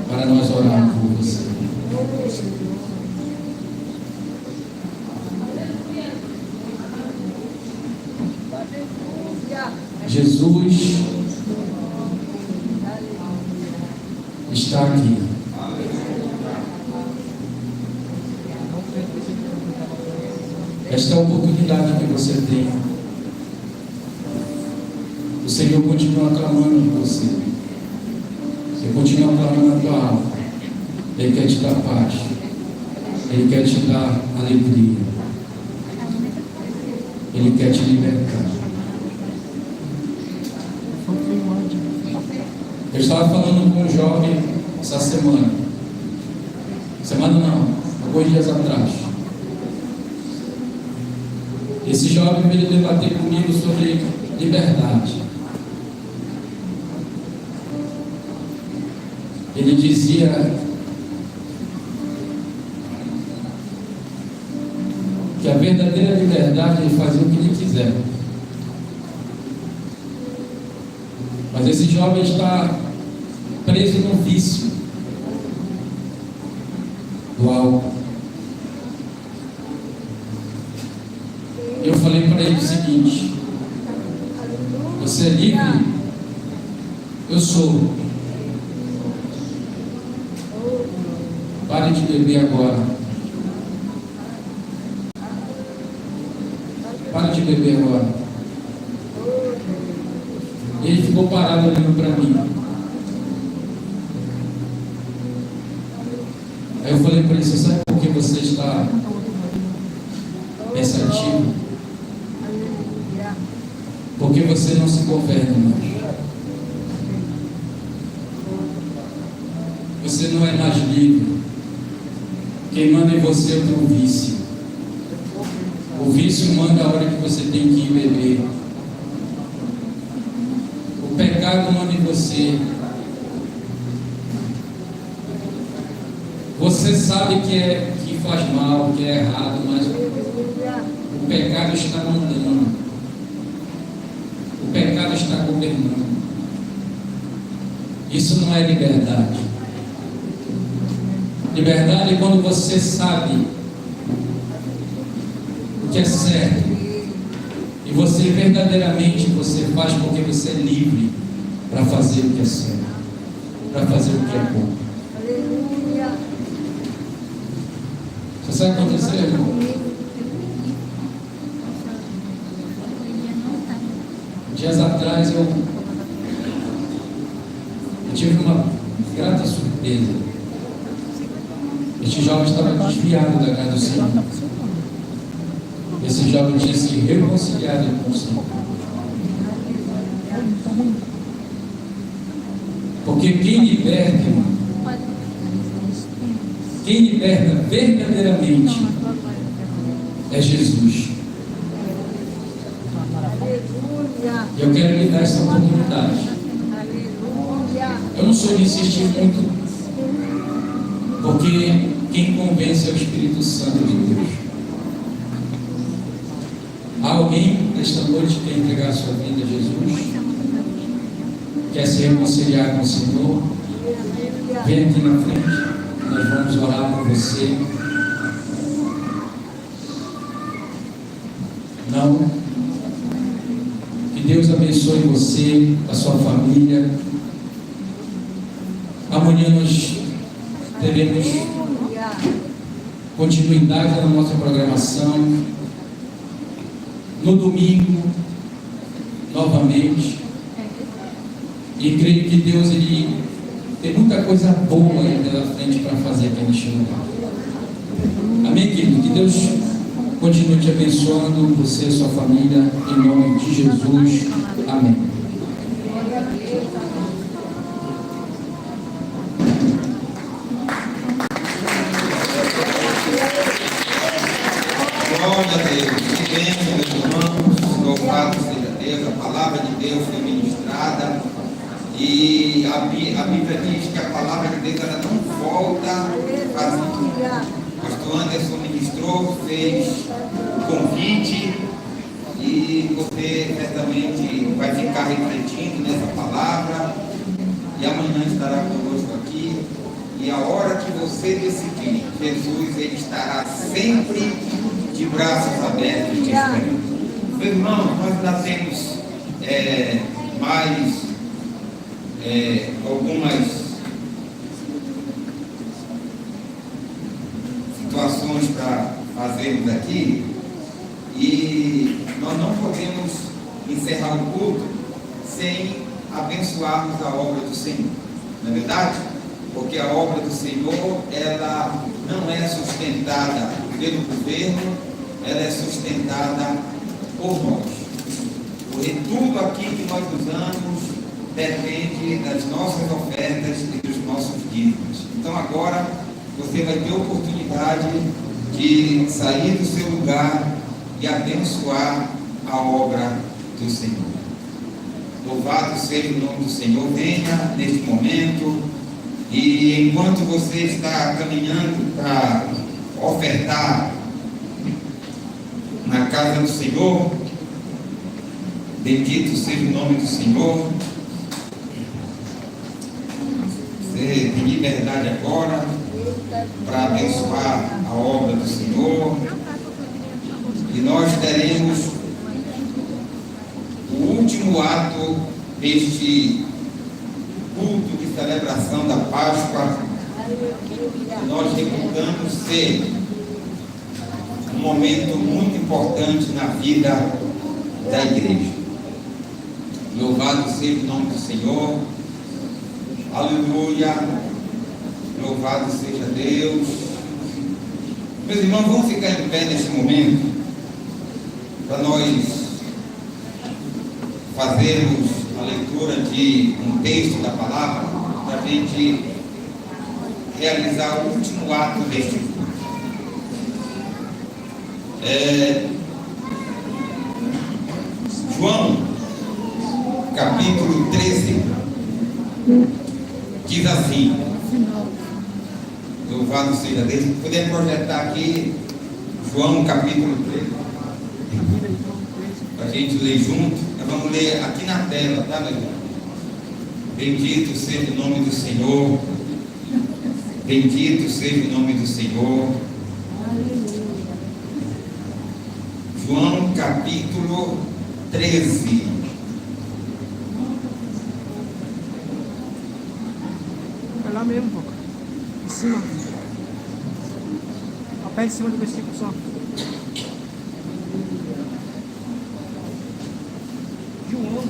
para nós orarmos por você. Jesus está aqui. Esta é a oportunidade que você tem. O Senhor continua clamando por você. Ele continua clamando a tua alma. Ele quer te dar paz. Ele quer te dar alegria. Ele quer te libertar. Eu estava falando com um jovem essa semana. Semana não, alguns dias atrás. Esse jovem veio debater comigo sobre liberdade. Ele dizia que a verdadeira liberdade é ele fazer o que ele quiser. Mas esse jovem está preso no vício do álcool. Eu falei para ele o seguinte: você é livre? Eu sou. Pare de beber agora. Pare de beber agora. E ele ficou parado olhando para mim. Aí eu falei para ele: você sabe por que você está pensativo? Porque você não se governa mais. Você não é mais livre. Quem manda em você é o teu vício. O vício manda a hora que você tem que ir beber. O pecado manda em você. Você sabe que faz mal, que é errado, mas o pecado está mandando. O pecado está governando. Isso não é liberdade. Liberdade é quando você sabe o que é certo e você verdadeiramente você faz porque você é livre para fazer o que é certo, para fazer o que é bom. Você sabe o que aconteceu, irmão? Dias atrás eu tive uma grata surpresa. Este jovem estava desviado da graça do Senhor. Esse jovem tinha se reconciliado com o Senhor. Porque quem liberta, irmão, quem liberta verdadeiramente é Jesus. E eu quero lhe dar essa oportunidade. Eu não sou de insistir muito, porque quem convence é o Espírito Santo de Deus. Há alguém nesta noite que quer entregar a sua vida a Jesus? Quer se reconciliar com o Senhor? Vem aqui na frente. Nós vamos orar por você. Não? Que Deus abençoe você, a sua família. Amanhã nós teremos continuidade na nossa programação. No domingo, novamente. E creio que Deus ele tem muita coisa boa aí pela frente para fazer aqui neste lugar. Amém, querido? Que Deus continue te abençoando, você e sua família, em nome de Jesus. Amém. Glória a Deus. Que bênção, meus irmãos. Louvado seja Deus. A palavra de Deus foi ministrada. E a Bíblia diz que a palavra de Deus ela não volta vazia. O pastor Anderson ministrou, fez convite. E você certamente vai ficar refletindo nessa palavra. E amanhã estará conosco aqui. E a hora que você decidir, Jesus ele estará sempre de braços abertos te esperando. Meu irmão, nós ainda temos mais algumas situações para fazermos aqui e nós não podemos encerrar o culto sem abençoarmos a obra do Senhor, não é verdade? Porque a obra do Senhor ela não é sustentada pelo governo, ela é sustentada por nós. Porque tudo aqui que nós usamos depende das nossas ofertas e dos nossos dízimos. Então agora você vai ter oportunidade de sair do seu lugar e abençoar a obra do Senhor. Louvado seja o nome do Senhor. Venha neste momento e enquanto você está caminhando para ofertar na casa do Senhor, bendito seja o nome do Senhor. Você tem liberdade agora para abençoar a obra do Senhor. E nós teremos o último ato deste culto de celebração da Páscoa. Nós reputamos ser um momento muito importante na vida da igreja. Louvado seja o nome do Senhor. Aleluia. Louvado seja Deus. Meus irmãos, vamos ficar em pé neste momento para nós fazermos a leitura de um texto da palavra, para a gente realizar o último ato deste culto. João, capítulo 13, diz assim: louvado seja Deus. Se puder projetar aqui, João, capítulo 13, para a gente ler junto. Nós vamos ler aqui na tela, tá, meu irmão? Bendito seja o nome do Senhor. Bendito seja o nome do Senhor. João, capítulo 13. É lá mesmo, pô. Em cima. A pé em cima do versículo só. João.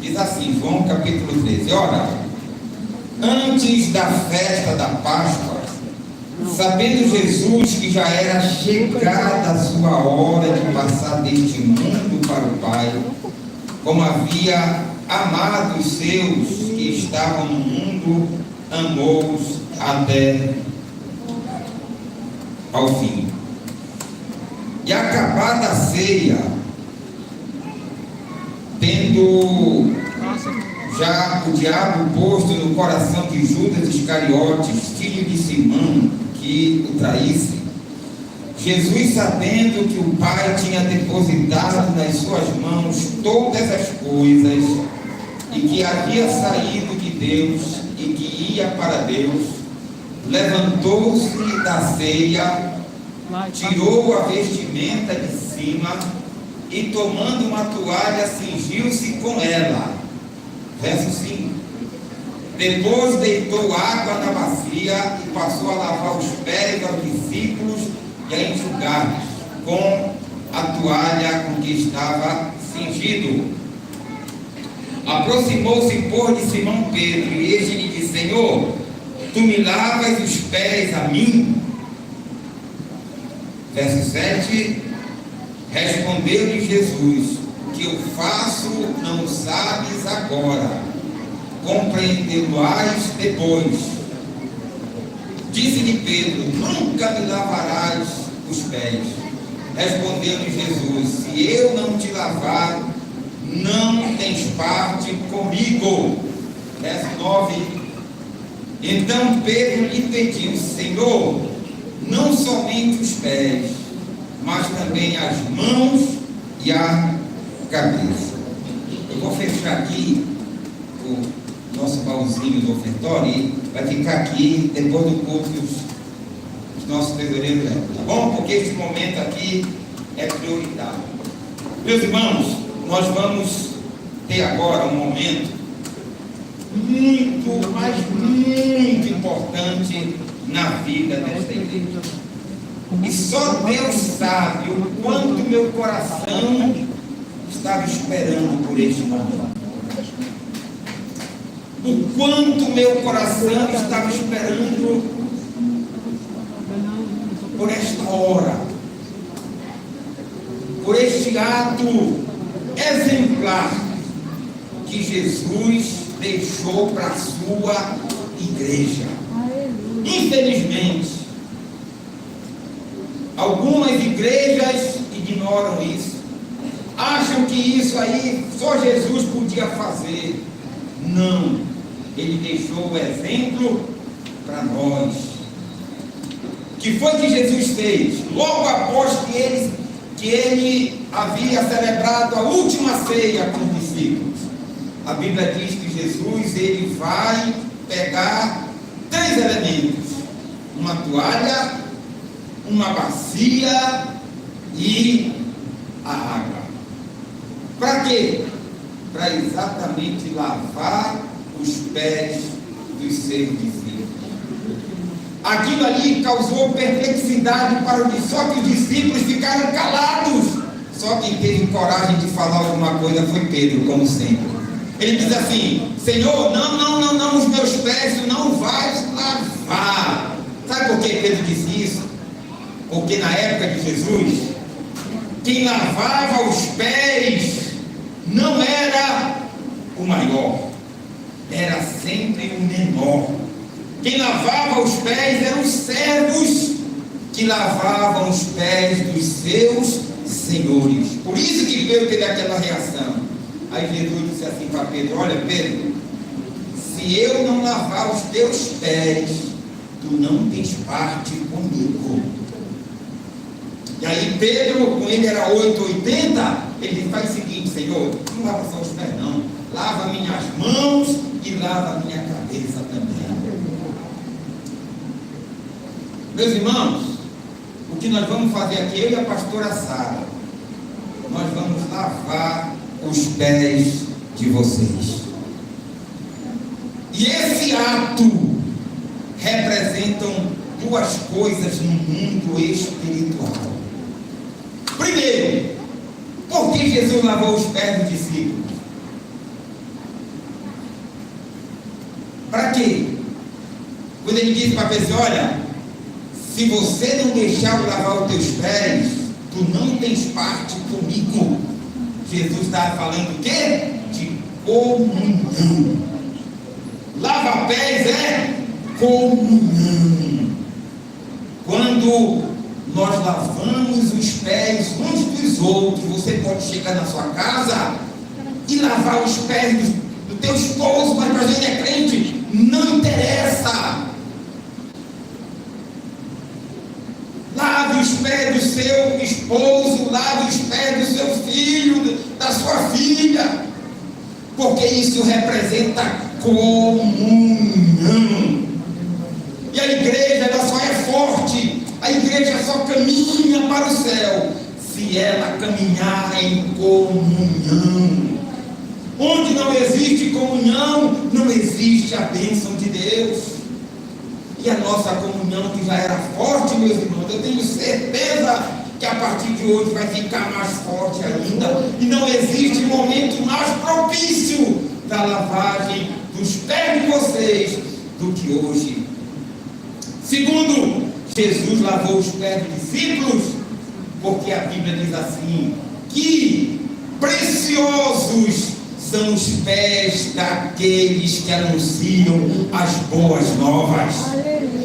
Diz assim, João capítulo 13. Ora, antes da festa da Páscoa, sabendo Jesus que já era chegada a sua hora de passar deste mundo para o Pai, como havia amado os seus que estavam no mundo, amou-os até ao fim. E acabada a ceia, tendo já o diabo posto no coração de Judas Iscariotes, filho de Simão, que o traísse, Jesus, sabendo que o Pai tinha depositado nas suas mãos todas as coisas, e que havia saído de Deus e que ia para Deus, levantou-se da ceia, tirou a vestimenta de cima e, tomando uma toalha, cingiu-se com ela. Verso 5. Depois deitou água na bacia e passou a lavar os pés aos discípulos e a enxugar com a toalha com que estava cingido. Aproximou-se, pois, de Simão Pedro, e este lhe disse: Senhor, tu me lavas os pés a mim? Verso 7. Respondeu-lhe Jesus: o que eu faço não sabes agora, compreendê-lo-ás depois. Disse-lhe Pedro: nunca me lavarás os pés. Respondeu-lhe Jesus: se eu não te lavar, não tens parte comigo. Verso 9. Então Pedro lhe pediu: Senhor, não somente os pés, mas também as mãos e a cabeça. Eu vou fechar aqui o nosso baúzinho do ofertório e vai ficar aqui depois do culto os nossos tesoureiros levam, tá bom? Porque esse momento aqui é prioritário. Meus irmãos, nós vamos ter agora um momento muito, mas muito importante na vida desta igreja. E só Deus sabe o quanto meu coração estava esperando por este momento. O quanto meu coração estava esperando por esta hora, por este ato exemplar que Jesus deixou para a sua igreja. Infelizmente, algumas igrejas ignoram isso, acham que isso aí só Jesus podia fazer. Não, ele deixou o exemplo para nós. Que foi que Jesus fez? Logo após que ele havia celebrado a última ceia com os discípulos, a Bíblia diz que Jesus ele vai pegar 3 elementos: uma toalha, uma bacia e a água. Para quê? Para exatamente lavar os pés dos seus discípulos. Aquilo ali causou perplexidade para os discípulos, só que os discípulos ficaram calados. Só quem teve coragem de falar alguma coisa foi Pedro, como sempre. Ele diz assim: Senhor, não, os meus pés tu não vais lavar. Sabe por que Pedro disse isso? Porque na época de Jesus, quem lavava os pés não era o maior, era sempre o menor. Quem lavava os pés eram os servos que lavavam os pés dos seus senhores. Por isso que Pedro teve aquela reação. Aí Jesus disse assim para Pedro: olha, Pedro, se eu não lavar os teus pés, tu não tens parte comigo. E aí Pedro, com ele era 8,80, ele faz o seguinte: Senhor, não lava só os pés não, lava minhas mãos e lava minha cabeça também. Meus irmãos, o que nós vamos fazer aqui, eu e a pastora Sara, nós vamos lavar os pés de vocês. E esse ato representam duas coisas no mundo espiritual. Primeiro, por que Jesus lavou os pés dos discípulos? Para quê? Quando ele disse para a pessoa: olha, se você não deixar eu lavar os teus pés, tu não tens parte comigo. Jesus estava falando o quê? De comunhão. Lava pés é comunhão. Quando nós lavamos os pés uns dos outros, você pode chegar na sua casa e lavar os pés do teu esposo, mas para a gente é crente, não interessa. Lave os pés do seu esposo, lave os pés do seu filho, da sua filha, porque isso representa comunhão. E a igreja, ela só é forte, a igreja só caminha para o céu se ela caminhar em comunhão. Onde não existe comunhão, não existe a bênção de Deus. E a nossa comunhão, que já era forte, meus irmãos, eu tenho certeza que a partir de hoje vai ficar mais forte ainda. E não existe momento mais propício da lavagem dos pés de vocês do que hoje. Segundo, Jesus lavou os pés dos discípulos, porque a Bíblia diz assim: que preciosos são os pés daqueles que anunciam as boas novas.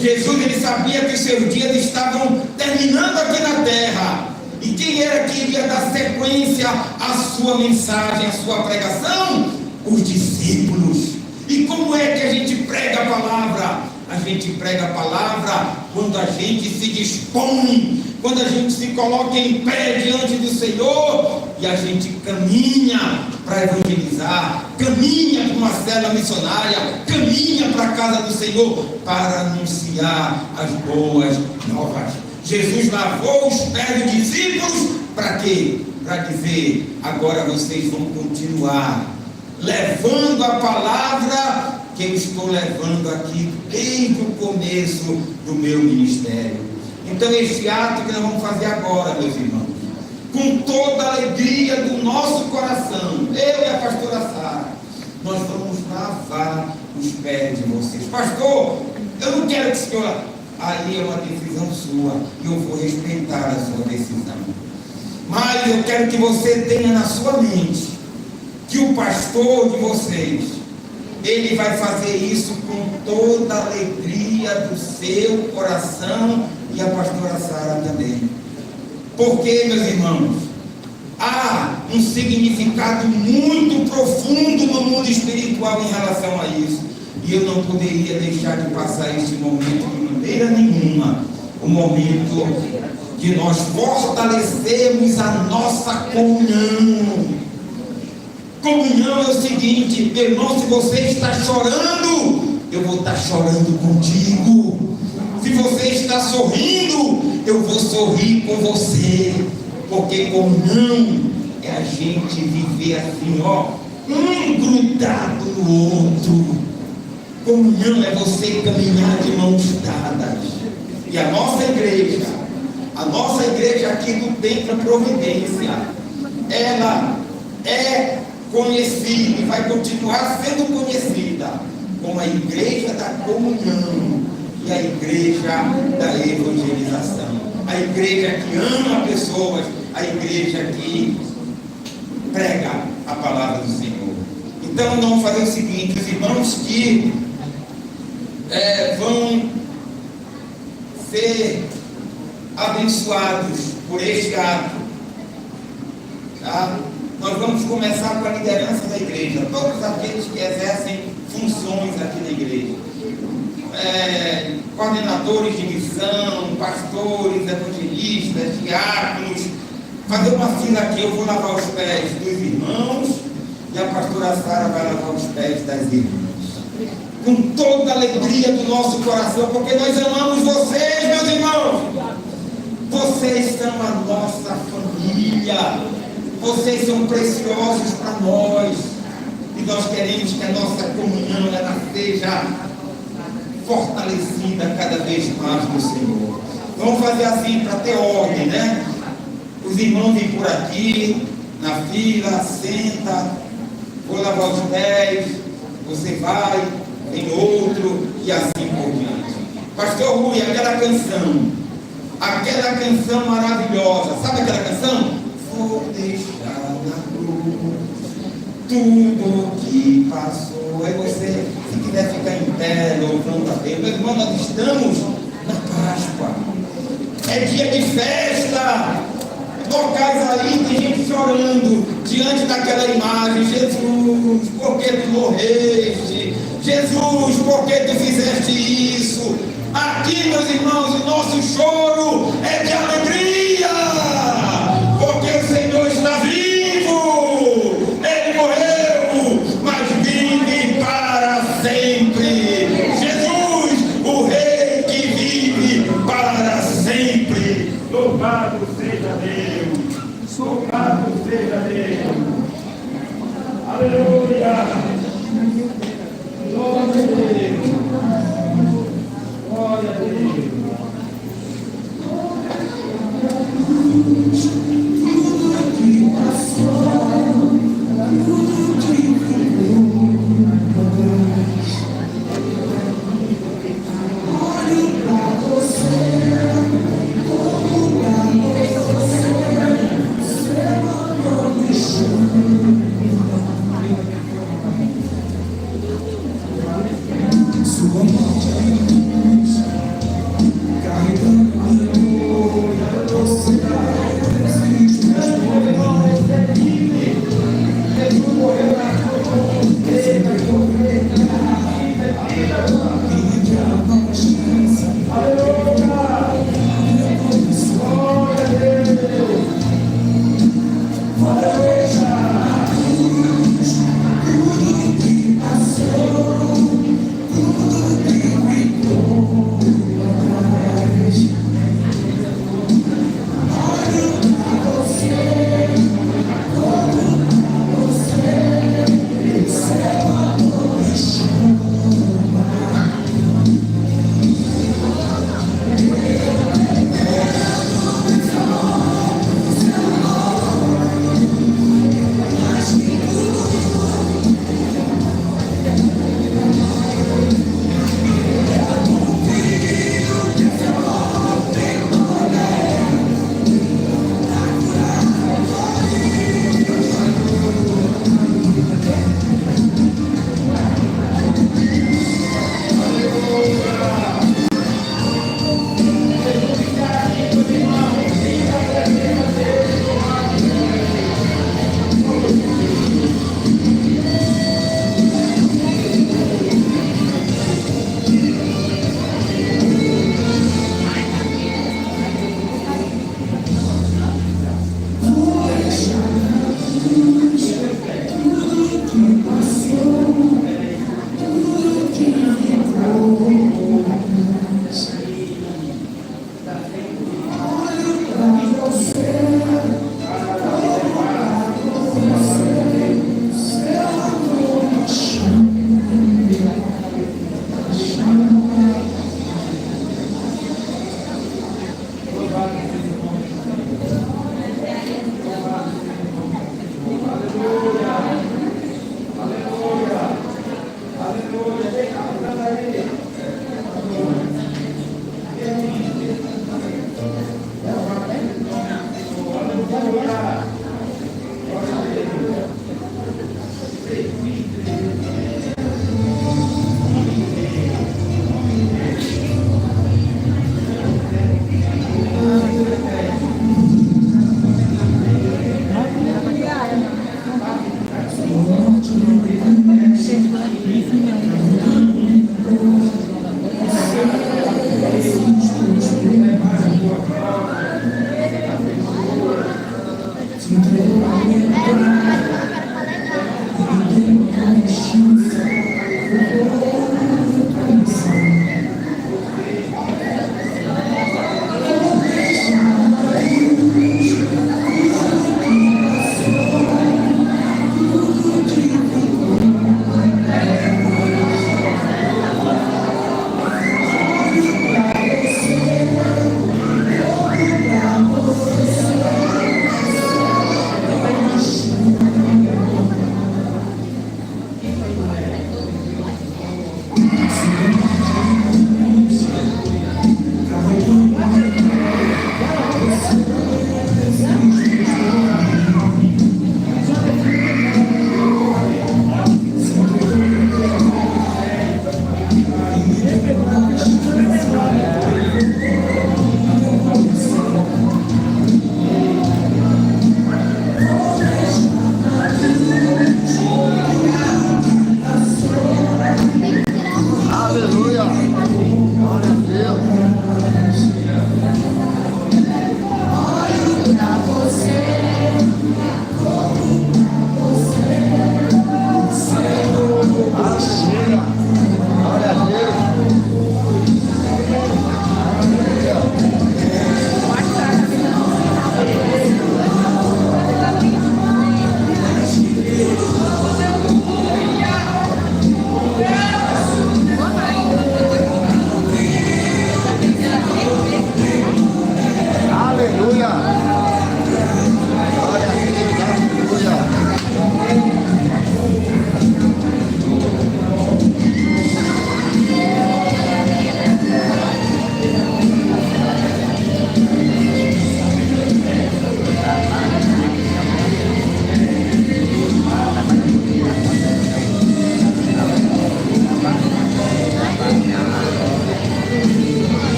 Jesus, ele sabia que os seus dias estavam terminando aqui na terra. E quem era que iria dar sequência à sua mensagem, à sua pregação? Os discípulos. E como é que a gente prega a palavra? A gente prega a palavra quando a gente se dispõe, quando a gente se coloca em pé diante do Senhor e a gente caminha para evangelizar, caminha para uma célula missionária, caminha para a casa do Senhor para anunciar as boas novas. Jesus lavou os pés dos discípulos para quê? Para dizer: agora vocês vão continuar levando a palavra que eu estou levando aqui desde o começo do meu ministério. Então, este ato que nós vamos fazer agora, meus irmãos, com toda a alegria do nosso coração, eu e a pastora Sara, nós vamos lavar os pés de vocês. Pastor, eu não quero que o senhor... Aí é uma decisão sua, e eu vou respeitar a sua decisão. Mas eu quero que você tenha na sua mente que o pastor de vocês, ele vai fazer isso com toda a alegria do seu coração, e a pastora Sara também. Porque, meus irmãos, há um significado muito profundo no mundo espiritual em relação a isso. E eu não poderia deixar de passar este momento de maneira nenhuma. O momento que nós fortalecemos a nossa comunhão. Comunhão é o seguinte, meu irmão, se você está chorando, eu vou estar chorando contigo. Se você está sorrindo, eu vou sorrir com você. Porque comunhão é a gente viver assim, ó, um grudado no outro. Comunhão é você caminhar de mãos dadas. E a nossa igreja aqui do Templo Providência, ela é conhecida e vai continuar sendo conhecida como a igreja da comunhão e a igreja da evangelização, a igreja que ama pessoas, a igreja que prega a palavra do Senhor. Então vamos fazer o seguinte: os irmãos que vão ser abençoados por este ato, tá? Nós vamos começar com a liderança da igreja, todos aqueles que exercem funções aqui na igreja, coordenadores de missão, pastores, evangelistas, diáconos. Fazer uma fila aqui, eu vou lavar os pés dos irmãos e a pastora Sara vai lavar os pés das irmãs, com toda a alegria do nosso coração, porque nós amamos vocês, meus irmãos. Vocês são a nossa família, vocês são preciosos para nós, e nós queremos que a nossa comunhão ela seja fortalecida cada vez mais no Senhor. Vamos fazer assim para ter ordem, né? Os irmãos vêm por aqui, na fila, senta, vou lavar os pés, você vai, tem outro, e assim por diante. Pastor Rui, aquela canção maravilhosa, sabe aquela canção? Vou deixar na cruz tudo que passou. Aí você, se quiser ficar em pé, louvando a Deus. Meu irmão, nós estamos na Páscoa, é dia de festa. Locais aí, tem gente chorando diante daquela imagem. Jesus, por que tu morreste? Jesus, por que tu fizeste isso? Aqui, meus irmãos, o nosso choro é de alegria, porque o Senhor está vivo. Ele morreu, mas vive para sempre. Jesus, o Rei que vive para sempre. Louvado seja Deus, louvado seja Deus. Aleluia, glória a Deus, glória a Deus. Tudo que passou, tudo que olho para você.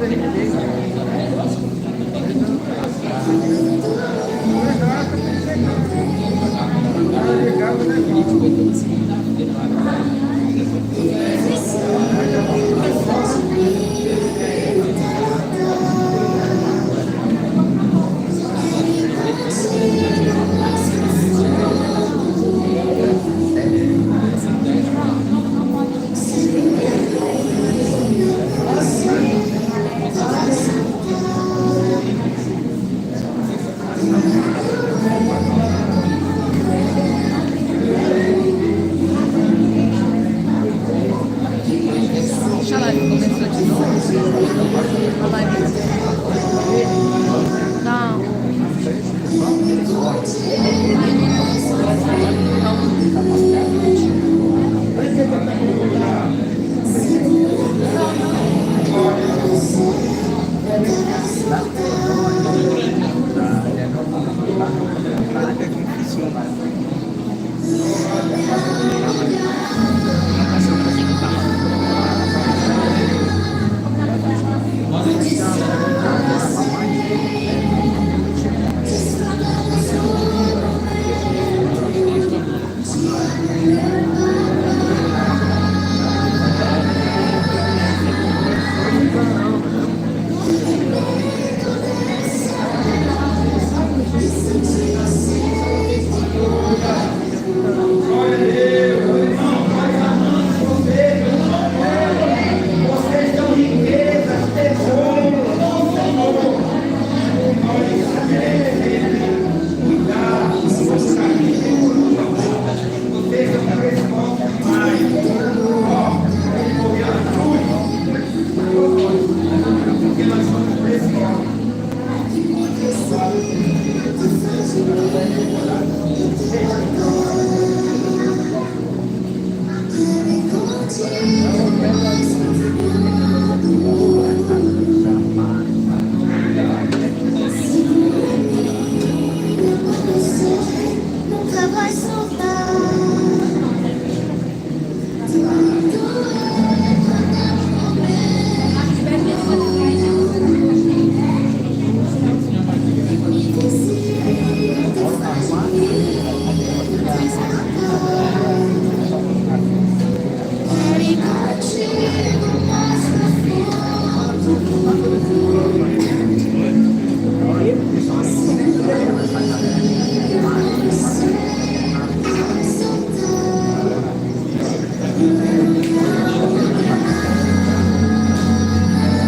vermelho.